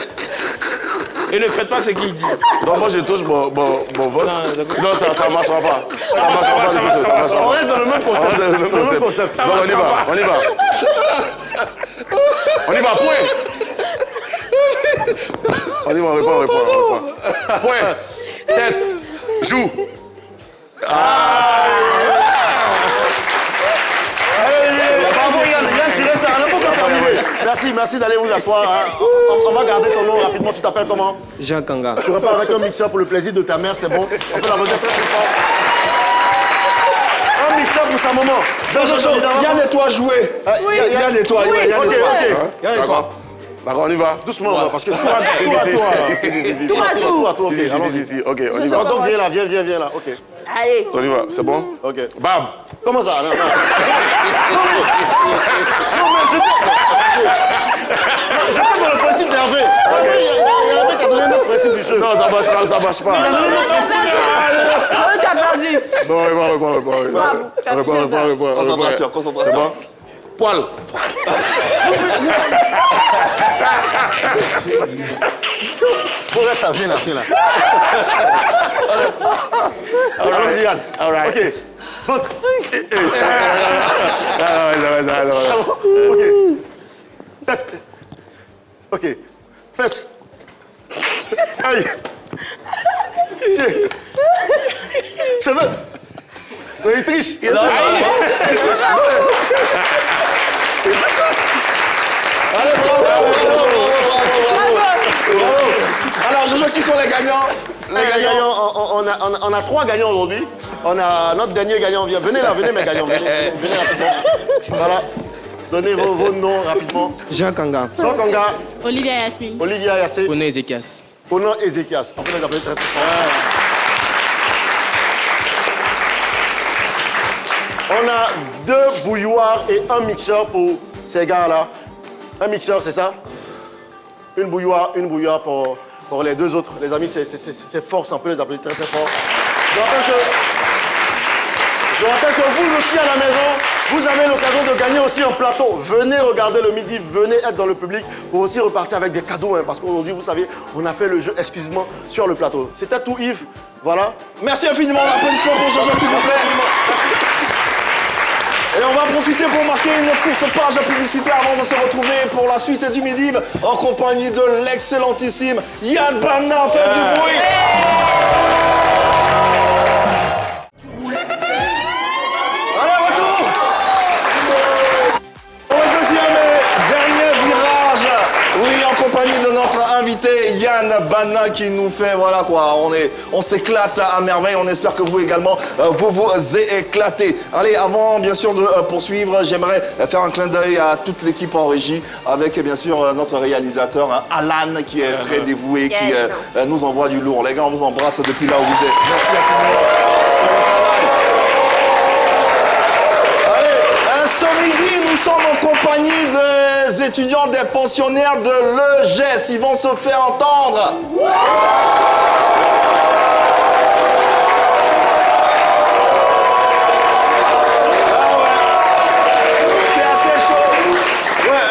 et ne faites pas ce qu'il dit. Donc moi je touche mon vote. Non, ça ne marchera pas. Ça ne marchera pas du tout. On reste dans le même concept. Donc on y va. On y va, point. On reprend. Point, tête, joue. Bravo Yann, tu restes là, on n'a pas terminé. Merci d'aller vous asseoir. On va garder ton nom rapidement. Tu t'appelles comment? Jean Kanga. Tu repars avec un mixeur pour le plaisir de ta mère, c'est bon. On peut la rejeter très fort. Un mixeur pour sa maman. Yann et toi jouer. Yann et toi. D'accord, on y va. Doucement, parce que je suis à toi. Ok, on y va. Donc viens là, ok. Allez. On y va, c'est bon? Ok. Bab. Comment ça? Non, mais je parle dans le principe d'Hervé. Hervé qui a donné notre principe du jeu. Non, ça marche pas. Tu as perdu. Non, reprends. Concentration. C'est bon? Poil. Faut rester à viens là. Allons-y, Yann. All right. Ok. Ventre. Ok. Tête. Ok. Fesses. Aïe. Pied. Cheveux. Non, il triche. Allez, bravo. Alors, Jojo, qui sont les gagnants? On a 3 gagnants aujourd'hui. On a notre dernier gagnant. Venez là, mes gagnants. Venez rapidement. Voilà. Donnez vos noms rapidement. Jean Kanga. Jean Kanga. Olivia Yasmine. Olivia Yassé. Ono Ezekias. Ono Ezekias. On peut les appeler très fort. On a 2 bouilloires et un mixeur pour ces gars-là. Un mixeur, c'est ça? Une bouilloire pour les 2 autres. Les amis, c'est fort, on peut les appeler très fort. Je rappelle que vous aussi à la maison, vous avez l'occasion de gagner aussi un plateau. Venez regarder le midi, venez être dans le public pour aussi repartir avec des cadeaux. Hein, parce qu'aujourd'hui, vous savez, on a fait le jeu exclusivement sur le plateau. C'était tout, Yves. Voilà. Merci infiniment. L'applaudissement pour Jojo, s'il vous plaît. Et on va profiter pour marquer une courte page de publicité avant de se retrouver pour la suite du midi en compagnie de l'excellentissime Yann Bana. Faites du bruit. Allez, retour pour le deuxième et dernier virage. Oui, en compagnie de notre invité Yann Bana qui nous fait, voilà quoi, on s'éclate à merveille. On espère que vous également, vous vous éclatez. Allez, avant bien sûr de poursuivre, j'aimerais faire un clin d'œil à toute l'équipe en régie avec bien sûr notre réalisateur hein, Alan qui est très dévoué, qui nous envoie du lourd. Les gars, on vous embrasse depuis là où vous êtes. Merci infiniment pour votre travail. nous sommes en compagnie des étudiants, des pensionnaires de l'EGES. Ils vont se faire entendre.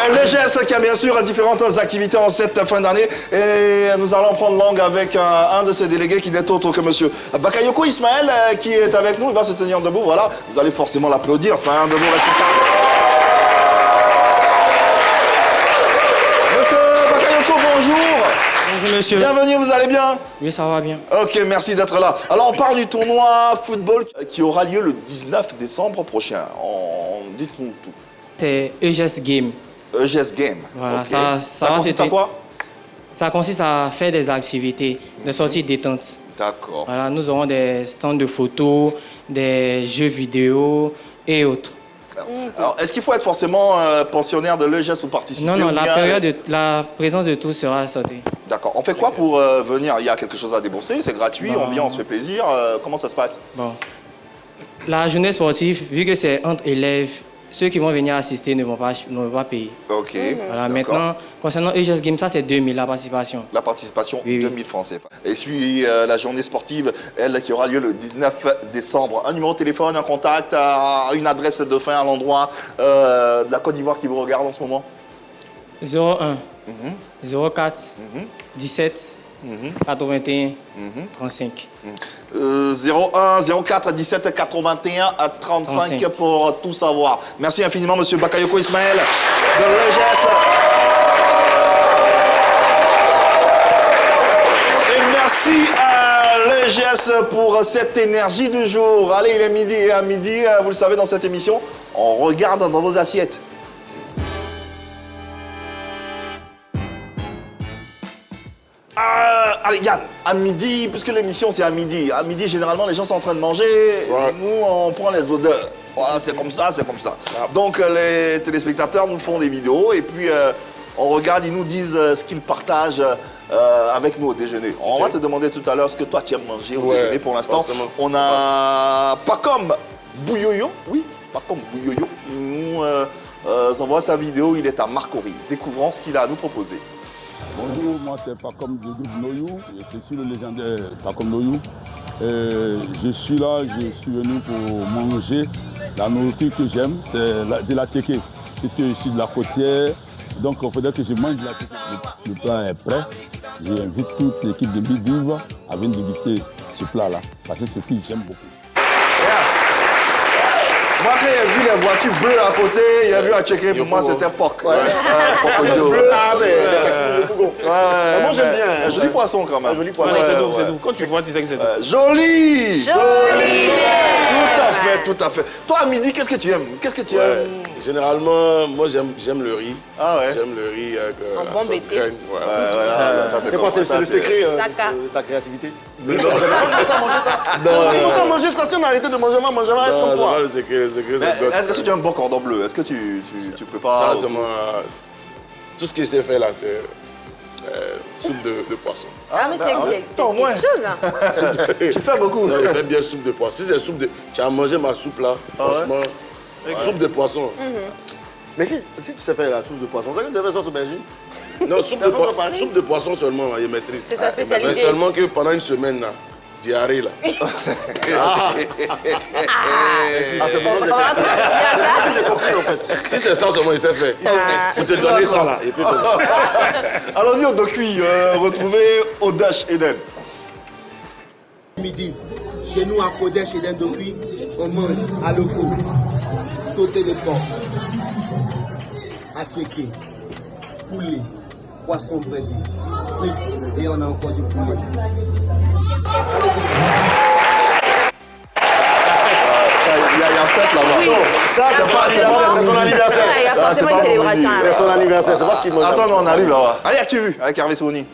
L'EGES qui a bien sûr différentes activités en cette fin d'année et nous allons prendre langue avec un de ces délégués qui n'est autre que monsieur Bakayoko Ismaël qui est avec nous. Il va se tenir debout, voilà. Vous allez forcément l'applaudir, c'est un de vos responsables. Monsieur Bakayoko, bonjour. Bonjour monsieur. Bienvenue, vous allez bien? Oui, ça va bien. Ok, merci d'être là. Alors on parle du tournoi football qui aura lieu le 19 décembre prochain. Dites-nous tout. C'est EGS Game. EGS Game. Voilà, okay. Ça consiste à quoi? Ça consiste à faire des activités, des sorties détentes. D'accord. Voilà, nous aurons des stands de photos, des jeux vidéo et autres. Alors, est-ce qu'il faut être forcément pensionnaire de l'EGS pour participer? Non, la présence de tous sera assortie. D'accord. On fait quoi pour venir? Il y a quelque chose à débourser, c'est gratuit, on vient, on se fait plaisir. Comment ça se passe? Bon. La journée sportive, vu que c'est entre élèves, ceux qui vont venir assister ne vont pas payer. Ok. Voilà, maintenant, concernant EGS Game, ça c'est 2000 la participation. La participation, oui, 2000 francs CFA. Et puis la journée sportive, elle, qui aura lieu le 19 décembre. Un numéro de téléphone, un contact, une adresse de fin à l'endroit de la Côte d'Ivoire qui vous regarde en ce moment? 01 04 17 81 35. 01 04 17 81 35 pour tout savoir. Merci infiniment, monsieur Bakayoko Ismaël de l'EGS. Et merci à l'EGS pour cette énergie du jour. Allez, il est midi et à midi, vous le savez, dans cette émission, on regarde dans vos assiettes. Allez, Yann, à midi, puisque l'émission c'est à midi, généralement les gens sont en train de manger, nous on prend les odeurs. Voilà, c'est comme ça, c'est comme ça. Donc les téléspectateurs nous font des vidéos et puis on regarde, ils nous disent ce qu'ils partagent avec nous au déjeuner. On va te demander tout à l'heure ce que toi tu aimes manger au déjeuner. Pour l'instant, on a pas comme Bouyoyo, oui, pas comme Bouyoyo. Il nous envoie sa vidéo, il est à Marcory. Découvrons ce qu'il a à nous proposer. Bonjour, moi c'est Pacom du groupe Noyou, je suis le légendaire Pacom Noyou. Je suis là, je suis venu pour manger la nourriture que j'aime, c'est de la tchéké, puisque je suis de la côtière, donc il faudrait que je mange de la tchéké. Le plat est prêt, j'invite toute l'équipe de Bidiv à venir déguster ce plat-là, parce que c'est ce que j'aime beaucoup. Moi, quand j'ai vu les voitures bleues à côté, il y a vu à checker, pour moi, c'était porc. Moi, j'aime bien. Un joli poisson, quand même. Joli poisson, c'est doux. Quand tu vois, tu sais que c'est doux. Joli! Joli! Tout à fait, tout à fait. Toi, à midi, qu'est-ce que tu aimes? Qu'est-ce que tu aimes? Généralement, moi, j'aime le riz. Ah ouais? J'aime le riz avec bon la sauce graine. C'est quoi, c'est le secret de ta créativité? On commence à manger ça. On commence à manger ça. Si on a arrêté de manger, on mange comme toi. Est-ce que tu as un bon cordon bleu? Est-ce que tu prépares? Ça, c'est moi. Tout ce que je sais faire là, c'est soupe de poisson. Ah, mais c'est quelque chose. Hein. Tu fais beaucoup. Non, je fais bien soupe de poisson. Si c'est soupe de... Tu as mangé ma soupe là, franchement, soupe de poisson. Mais si tu sais faire la soupe de poisson, c'est que tu as fait sauce aubergine? Non, soupe de poisson seulement, il maîtrise. C'est sa spécialité. Mais seulement que pendant une semaine là, diarrhée là. C'est bon, j'ai compris en fait. Si c'est ça seulement, il sait faire. Il te donner ça là. Et puis, allons-y au docuit, retrouver Odash Eden. Midi, chez nous à Kodesh Eden Dokui, on mange à l'eau, sauté de porc, attiéké, poulet, poisson braisé, frites et on a encore du poulet. Il y a fête là-bas. C'est son anniversaire. Il y a forcément une célébration. C'est son anniversaire, c'est pas ce qu'il mange. Attends, on arrive là-bas. Allez, as-tu vu avec Hervé Souni?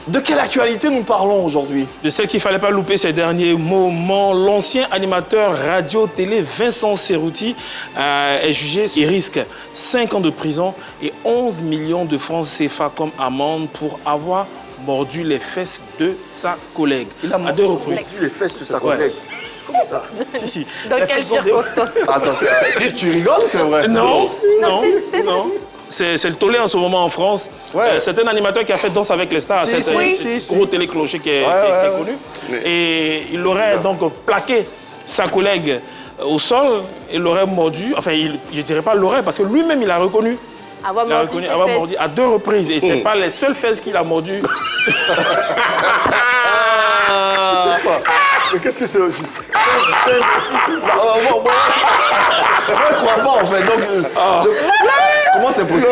De quelle actualité nous parlons aujourd'hui? De celle qu'il ne fallait pas louper ces derniers moments. L'ancien animateur radio-télé Vincent Cerruti est jugé et risque 5 ans de prison et 11 millions de francs CFA comme amende pour avoir mordu les fesses de sa collègue. Il a mordu les fesses de sa collègue. Comment ça? Si. Dans Les quelles fesses sont des- circonstances? Attends, tu rigoles ou c'est vrai? Non. c'est vrai. C'est le tollé en ce moment en France. Ouais. C'est un animateur qui a fait Danse avec les stars. Si, C'est si. gros téléclocher qui est connu. Et il aurait donc plaqué sa collègue au sol. Il l'aurait mordu. Enfin, je ne dirais pas l'aurait, parce que lui-même, il a reconnu. Avoir Il a mordu reconnu ses avoir fesses. mordu à 2 reprises. Et ce n'est pas les seules fesses qu'il a mordues. Mais qu'est-ce que c'est au juste? Moi, je crois pas en fait. Donc, comment c'est possible?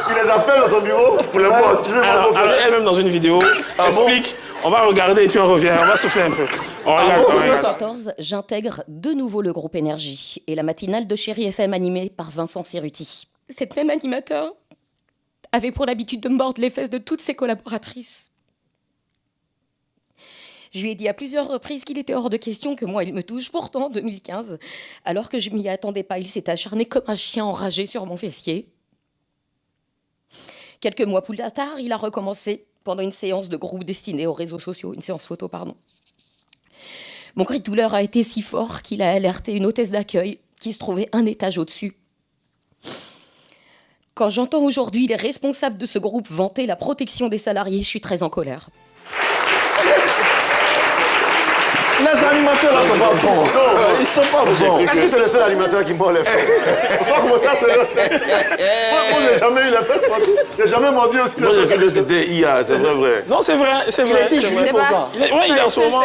Il les appelle dans son bureau pour les voir. Alors, elle-même, dans une vidéo, explique. On va regarder et puis on revient. On va souffler un peu. On regarde, on regarde. 2014, j'intègre de nouveau le groupe Énergie et la matinale de Chéri FM animée par Vincent Cerruti. Cet même animateur avait pour l'habitude de mordre les fesses de toutes ses collaboratrices. Je lui ai dit à plusieurs reprises qu'il était hors de question que moi il me touche. Pourtant, en 2015, alors que je m'y attendais pas, il s'est acharné comme un chien enragé sur mon fessier. Quelques mois plus tard, il a recommencé pendant une séance de groupe destinée aux réseaux sociaux, une séance photo, pardon. Mon cri de douleur a été si fort qu'il a alerté une hôtesse d'accueil qui se trouvait un étage au-dessus. Quand j'entends aujourd'hui les responsables de ce groupe vanter la protection des salariés, je suis très en colère. Les animateurs là sont pas bons. Ils sont pas bons. Est-ce que c'est le seul animateur qui mord les fesses? Faut pas commencer à se Moi, j'ai jamais eu les fesses partout. J'ai jamais mordu aussi. Moi, j'ai cru que c'était IA, c'est vrai. Non, c'est vrai, c'est vrai. Il a été jugé pour ça. Il est en ce moment,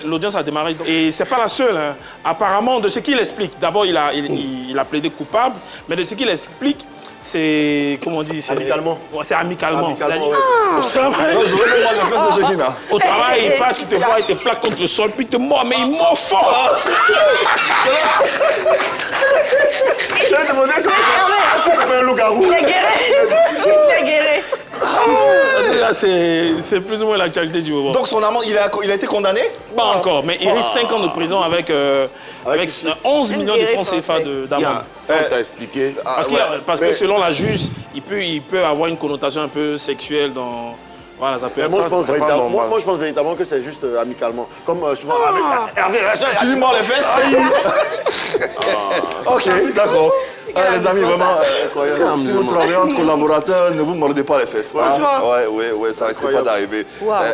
l'audience a démarré. Et c'est pas la seule. Hein. Apparemment, de ce qu'il explique, d'abord, il a plaidé coupable, mais de ce qu'il explique, c'est, comment on dit, amicalement. Ouais, c'est amicalement. Amicalement, Au travail, Au travail, il passe, il te voit, il te plaque contre le sol, puis il te mord, mais il mord fort. Je vais demander est-ce que c'est pas un loup-garou? Il est guéri. C'est plus ou moins l'actualité du moment. Donc son amende, il a été condamné? Pas encore, mais il risque 5 ans de prison avec 11 millions de francs CFA d'amende. Ça, on t'a expliqué. Parce que selon la juge, il peut avoir une connotation un peu sexuelle dans... Voilà, ça peut Mais être moi, ça, je pense c'est pas normal. moi, je pense véritablement que c'est juste amicalement. Comme souvent avec Hervé, Tu lui mords les fesses? Ok, d'accord. Les amis, vraiment, si vous travaillez entre collaborateurs, ne vous mordez pas les fesses. Franchement. Ouais, ça risque pas d'arriver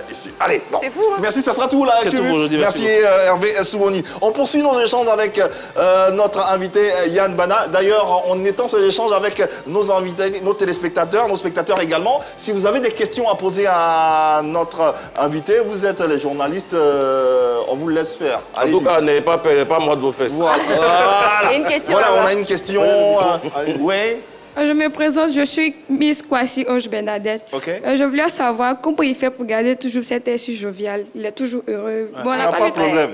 ici. Allez, bon. C'est fou, hein? Merci, ça sera tout là. C'est tout pour aujourd'hui, Merci Hervé Souoni. On poursuit nos échanges avec notre invité Yann Bana. D'ailleurs, on étend ces échanges avec nos invités, nos téléspectateurs, nos spectateurs également. Si vous avez des questions à poser à notre invité, vous êtes les journalistes, on vous le laisse faire. En tout cas, n'ayez pas peur, pas mordre vos fesses. Voilà. Il y a une question. Voilà, là-bas. on a une question. Oui. Je me présente, je suis Miss Kwasi Oge Bernadette. Ok. Je voulais savoir comment il fait pour garder toujours cet air si jovial. Il est toujours heureux. Bon, on On n'a n'a pas pas vu de problème.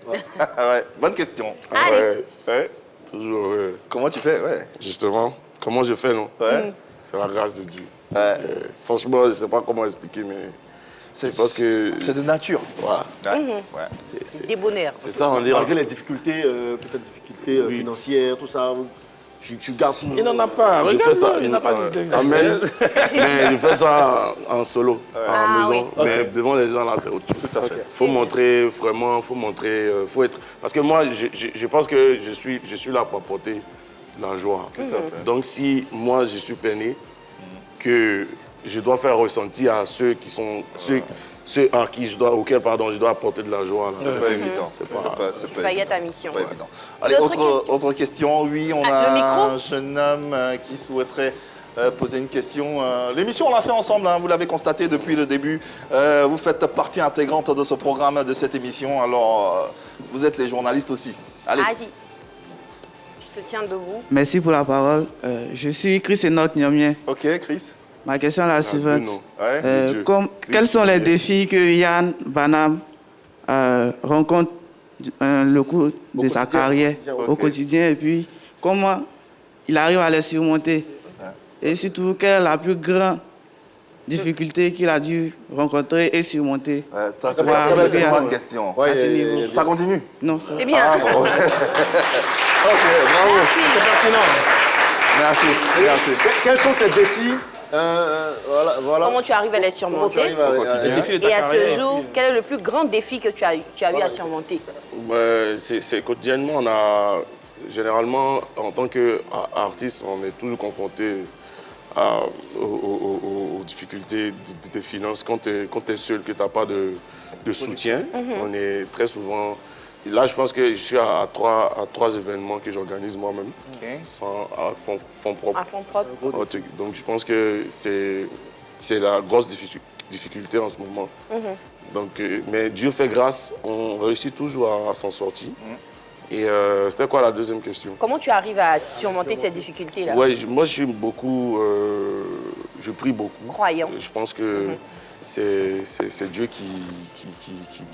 Ouais, bonne question. Allez. Ouais. Toujours heureux. Comment tu fais? Ouais. Justement, comment je fais, non? Ouais. C'est la grâce de Dieu. Ouais. Franchement, je ne sais pas comment expliquer, mais C'est parce que... c'est de nature. Voilà. Ouais. Des bonheurs. C'est ça, on dirait. malgré les difficultés, peut-être difficultés financières, tout ça, tu gardes tout. Il n'en a pas. Je fais ça. Il n'a pas Amen. Mais je fais ça en solo, en maison. oui. Mais devant les gens, là, c'est autre chose. Tout à fait. Faut montrer vraiment, faut montrer, faut être. Parce que moi, je pense que je suis là pour apporter la joie. Donc si moi je suis peiné, que je dois faire ressentir à ceux qui sont ceux à qui je dois apporter de la joie. Là. C'est pas évident. C'est pas. C'est Ça y est, ta mission. pas évident. Allez, D'autres autre question. Oui, on Ah, a le micro un jeune homme qui souhaiterait poser une question. L'émission, on l'a fait ensemble, hein, vous l'avez constaté depuis le début. Vous faites partie intégrante de ce programme, de cette émission. Alors, vous êtes les journalistes aussi. Allez. Vas-y. Je te tiens debout. Merci pour la parole. Je suis Chris Enoch Niamien. Ok, Chris. Ma question est la suivante. Ouais. Quels sont les défis que Yann Bana rencontre le cours de sa carrière au quotidien et puis comment il arrive à les surmonter? Et surtout, quelle est la plus grande difficulté qu'il a dû rencontrer et surmonter? C'est une bonne question. Ça continue? Non, ça... C'est bien. Ah, bon. Ok, bravo. C'est pertinent. Merci. Quels sont tes défis Voilà. Comment tu arrives à les surmonter? Comment tu arrives à Et à ce jour, quel est le plus grand défi que tu as eu à surmonter? C'est quotidiennement, on a généralement, en tant qu'artiste, on est toujours confronté aux difficultés des finances. Quand tu es seul, que tu n'as pas de soutien, on est très souvent... Là, je pense que je suis à trois événements que j'organise moi-même, à fond propre. À fond propre. Donc, je pense que c'est la grosse difficulté en ce moment. Donc, mais Dieu fait grâce, on réussit toujours à s'en sortir. Et c'était quoi la deuxième question? Comment tu arrives à surmonter ces difficultés-là? Ouais, moi, je suis beaucoup... je prie beaucoup. Croyant. Je pense que c'est Dieu qui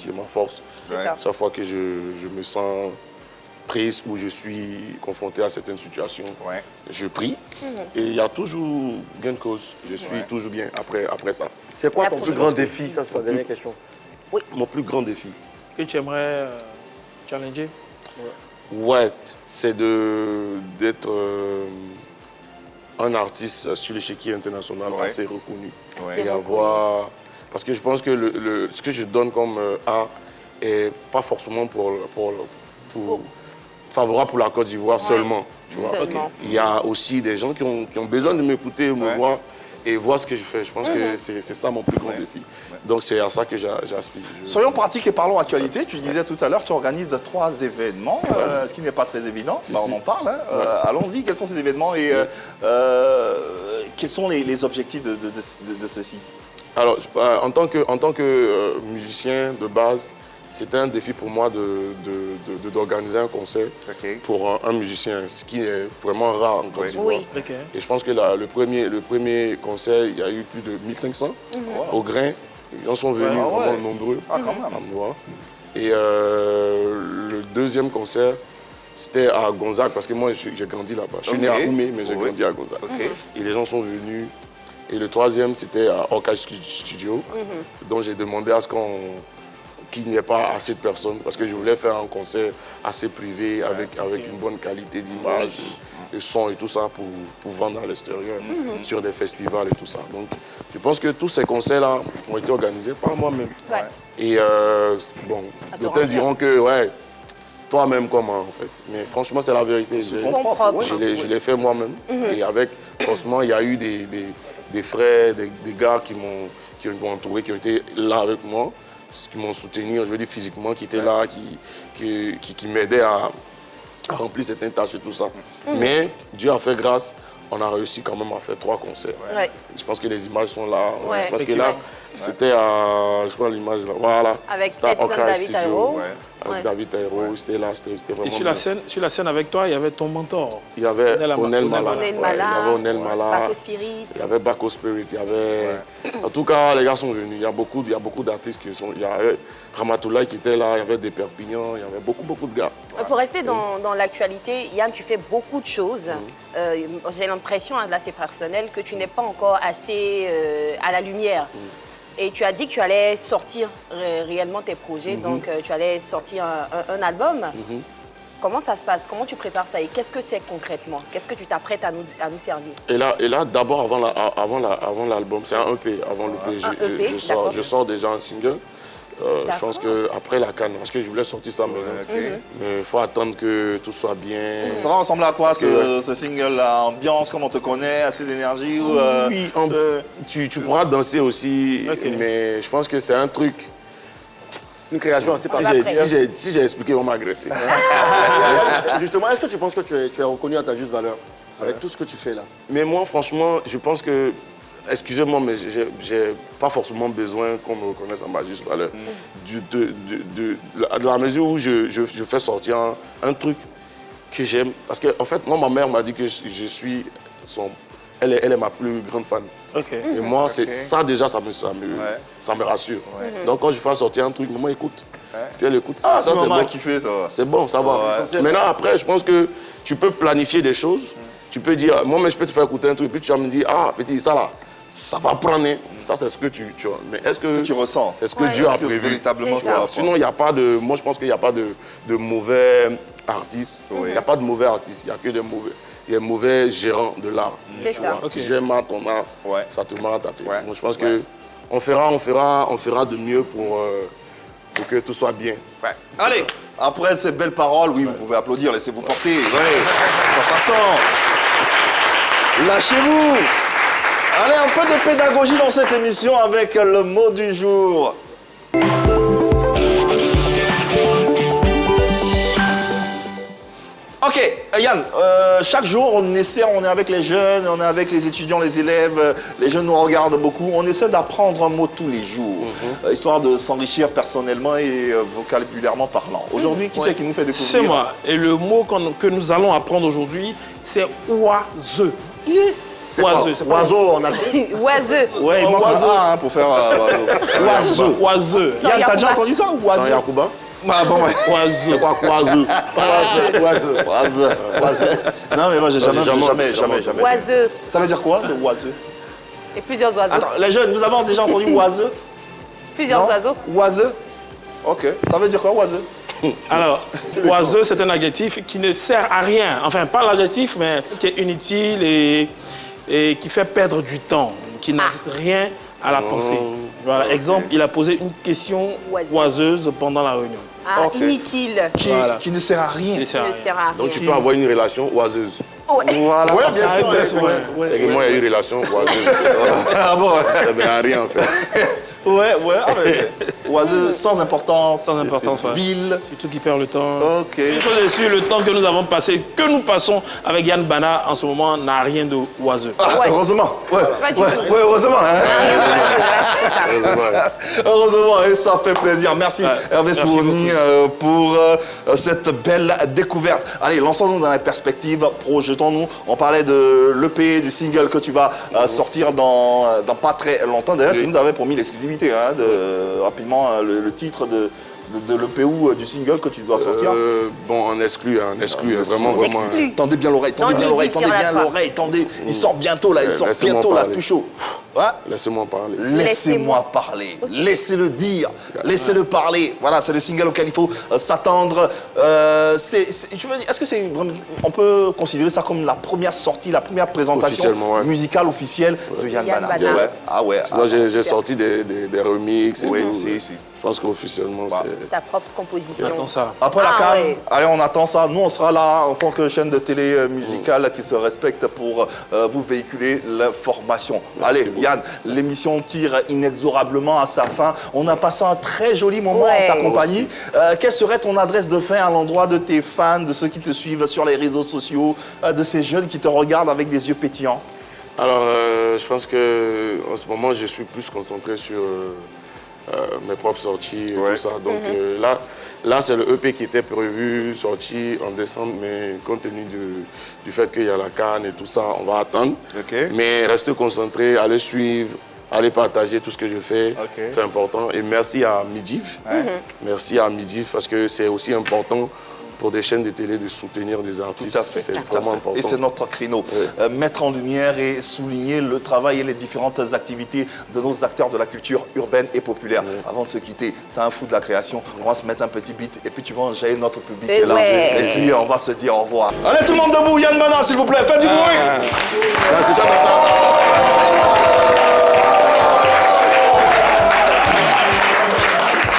est ma force. Chaque fois que je me sens triste ou je suis confronté à certaines situations, je prie. Et il y a toujours gain de cause. Je suis toujours bien après ça. C'est quoi ton plus grand défi? Ça, c'est la dernière question. Oui. Mon plus grand défi. Que tu aimerais challenger? Ouais, c'est d'être un artiste sur l'échiquier international assez reconnu. Et avoir... Parce que je pense que ce que je donne comme art est pas forcément favorable pour la Côte d'Ivoire seulement. Tu vois? Il y a aussi des gens qui ont besoin de m'écouter, me voir et voir ce que je fais. Je pense que c'est ça mon plus grand défi. Donc c'est à ça que j'aspire. Soyons pratiques et parlons actualité. Tu disais tout à l'heure, tu organises 3 événements, ce qui n'est pas très évident. On en parle. Allons-y, quels sont ces événements et quels sont les objectifs de ceux-ci? Alors, en tant que musicien de base, c'était un défi pour moi d'organiser un concert pour un musicien, ce qui est vraiment rare en Côte d'Ivoire. Et je pense que le premier concert, il y a eu plus de 1500 au Grain. Les gens sont venus vraiment nombreux. Ah, quand même. Et le deuxième concert, c'était à Gonzague, parce que moi, j'ai grandi là-bas. Je suis né à Oumé, mais j'ai grandi à Gonzague. Et les gens sont venus. Et le troisième, c'était à Orchid Studio, dont j'ai demandé à ce qu'il n'y ait pas assez de personnes, parce que je voulais faire un concert assez privé, avec une bonne qualité d'image, de son et tout ça, pour vendre à l'extérieur, sur des festivals et tout ça. Donc, je pense que tous ces concerts-là ont été organisés par moi-même. Et bon, d'autres diront que, toi-même comment en fait. Mais franchement, c'est la vérité. Je l'ai fait moi-même. Et avec, franchement, il y a eu des frères, des gars qui m'ont entouré, qui ont été là avec moi, qui m'ont soutenu, je veux dire physiquement, qui étaient là, qui m'aidaient à remplir certaines tâches et tout ça. Mais Dieu a fait grâce. On a réussi quand même à faire 3 concerts. Je pense que les images sont là. Parce que là, c'était à... Je crois l'image là. Voilà. Avec David Taïro. Avec David Taïro, c'était là, c'était vraiment... Et sur la scène avec toi, il y avait ton mentor. Il y avait Onel Mala. Il y avait Onel Mala. Baco Spirit. Il y avait Baco Spirit. Il y avait... En tout cas, les gars sont venus. Il y a beaucoup d'artistes qui sont... Il y avait Ramatoulaye qui était là. Il y avait des Perpignan. Il y avait beaucoup de gars. Pour rester dans l'actualité, Yann, tu fais beaucoup de choses. J'ai l'impression, là c'est personnel, que tu n'es pas encore assez à la lumière. Et tu as dit que tu allais sortir réellement tes projets, donc tu allais sortir un album. Comment ça se passe? Comment tu prépares ça? Et qu'est-ce que c'est concrètement? Qu'est-ce que tu t'apprêtes à nous servir? Et là d'abord, avant l'album, c'est un EP. Avant l'EP, je sors déjà un single. Je pense qu'après la Cannes, parce que je voulais sortir ça maintenant, mais il faut attendre que tout soit bien. Ça va ressembler à quoi ce single-là? Ambiance, comme on te connaît, assez d'énergie ou Oui, tu pourras danser aussi, mais je pense que c'est un truc... Une création assez particulière. Si j'ai expliqué, on m'a agressé. Justement, est-ce que tu penses que tu es reconnu à ta juste valeur avec tout ce que tu fais là? Mais moi, franchement, je pense que... Excusez-moi, mais j'ai pas forcément besoin qu'on me reconnaisse à ma juste valeur. De la mesure où je fais sortir un truc que j'aime. Parce que, en fait, moi, ma mère m'a dit que je suis elle est ma plus grande fan. Et moi, ça déjà, ça me rassure. Donc, quand je fais sortir un truc, maman écoute. Puis elle écoute. Ah, ça, c'est bon. C'est bon, ça va. Maintenant, après, je pense que tu peux planifier des choses. Tu peux dire, moi, mais je peux te faire écouter un truc. Puis tu vas me dire, ah, petit, ça là. Ça va prendre. Ça, c'est ce que tu as. Mais est-ce que tu ressens? C'est ce que Dieu a prévu. Véritablement, sinon, il n'y a pas de... Moi, je pense qu'il n'y a pas de mauvais artiste. Il n'y a pas de mauvais artistes, il n'y a que des mauvais. Il y a des mauvais gérants de l'art. C'est ça. Tu gères mal ton art, ça te mate à toi. Donc je pense qu'on fera de mieux pour que tout soit bien. Allez, après ces belles paroles, oui, vous pouvez applaudir, laissez-vous porter. Sans façon. Lâchez-vous. Allez, un peu de pédagogie dans cette émission avec le mot du jour. Ok, Yann, chaque jour on essaie, on est avec les jeunes, on est avec les étudiants, les élèves, les jeunes nous regardent beaucoup, on essaie d'apprendre un mot tous les jours, histoire de s'enrichir personnellement et vocabulairement parlant. Aujourd'hui, qui c'est qui nous fait découvrir? C'est moi, et le mot que nous allons apprendre aujourd'hui, c'est oiseux. Oiseux, c'est pas oiseau en accent. Oiseux. Ouais, il manque un A hein, pour faire oiseau. Oiseux. Yann, t'as déjà entendu ça? Oiseau. Yacouba. Ah bon, ouais. C'est quoi oiseux? Oiseux. Non, mais moi, j'ai jamais. Oiseux. Ça veut dire quoi, le oiseux? Et plusieurs oiseaux. Attends, les jeunes, vous avez déjà entendu oiseux? Plusieurs oiseaux. Oiseux? Ok. Ça veut dire quoi, oiseux? Alors, oiseux, c'est un adjectif qui ne sert à rien. Enfin, pas l'adjectif, mais qui est inutile et qui fait perdre du temps, qui n'ajoute rien à la pensée. Voilà, exemple, il a posé une question oiseuse pendant la réunion. Ah, inutile. Qui ne sert à rien. Donc tu peux avoir une relation oiseuse. Voilà. Ouais, bien sûr. C'est que moi, il y a eu une relation oiseuse. Ah bon? Ça ne à rien, en fait. Ouais. Ah, oiseux sans importance. Sans importance, c'est ville. Surtout qui perd le temps. Ok. Une chose est sûre, le temps que nous avons passé, que nous passons avec Yann Bana en ce moment, n'a rien de oiseux. Ah, heureusement. Heureusement. Heureusement, et ça fait plaisir. Merci Hervé Souvouni pour cette belle découverte. Allez, lançons-nous dans la perspective, projetons-nous. On parlait de l'EP, du single que tu vas sortir dans pas très longtemps. D'ailleurs, tu nous avais promis l'exclusivité, rapidement, le titre de l'EP ou du single que tu dois sortir. Bon, on exclut, vraiment. Tendez bien l'oreille, il sort bientôt là, tout chaud. Laissez-moi parler. Laissez-moi parler. Laissez-le dire. Laissez-le parler. Voilà, c'est le single auquel il faut s'attendre. Est-ce que c'est vraiment, on peut considérer ça comme la première sortie, la première présentation musicale officielle de Yann Bana? Ah ouais. Sinon, j'ai sorti des remixes et tout. Je pense qu'officiellement, c'est... Ta propre composition. J'attends ça. Après la CAN, allez, on attend ça. Nous, on sera là en tant que chaîne de télé musicale qui se respecte pour vous véhiculer l'information. Allez, Yann, l'émission tire inexorablement à sa fin. On a passé un très joli moment en ta compagnie. Quelle serait ton adresse de fin à l'endroit de tes fans, de ceux qui te suivent sur les réseaux sociaux, de ces jeunes qui te regardent avec des yeux pétillants? Alors, je pense qu'en ce moment, je suis plus concentré sur... mes propres sorties et tout ça. Donc là c'est le EP qui était prévu, sorti en décembre, mais compte tenu du fait qu'il y a la CAN et tout ça, on va attendre. Mais restez concentrés, allez suivre, allez partager tout ce que je fais, c'est important. Et merci à Midiv, merci à Midiv parce que c'est aussi important pour des chaînes de télé de soutenir des artistes. C'est vraiment important. Et c'est notre créneau. Mettre en lumière et souligner le travail et les différentes activités de nos acteurs de la culture urbaine et populaire. Avant de se quitter, tu as un fou de la création. On va se mettre un petit beat et puis tu vas enjailler notre public. Et puis on va se dire au revoir. Allez tout le monde debout, Yann Bana s'il vous plaît, faites du bruit. Merci Jonathan.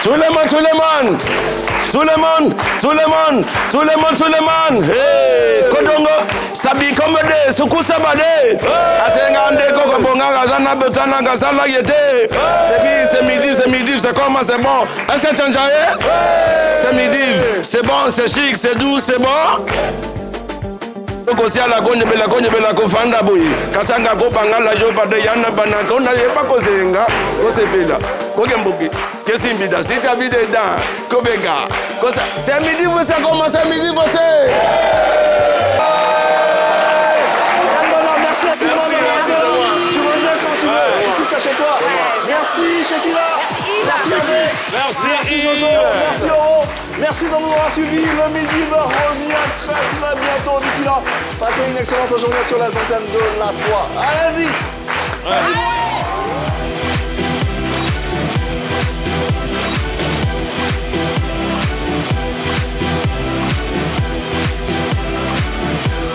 Tout le monde. Hey, Kodongo, Sabi Komode, Sukusa Bade. Asengande Koko Bonga, Gazana Betana, Gazala Yete. C'est midi, c'est comment, c'est bon. Est-ce que tu c'est midi, c'est bon, c'est chic, c'est doux, c'est bon. Kosia la gonye bela kofanda boyi kasanga ko bangala yo bade yana bana kona yepa kozenga kosepela kokemboki kesimbi da sita vide da kobega kosa c'est midi vous ça commence à midi vous c'est merci infiniment tu reviens quand tu veux ici c'est chez toi merci Shekila merci Jojo merci Oro. Merci de nous avoir suivis. Le Midi revient très bientôt. D'ici là, passez une excellente journée sur la antenne de La 3. Allez-y.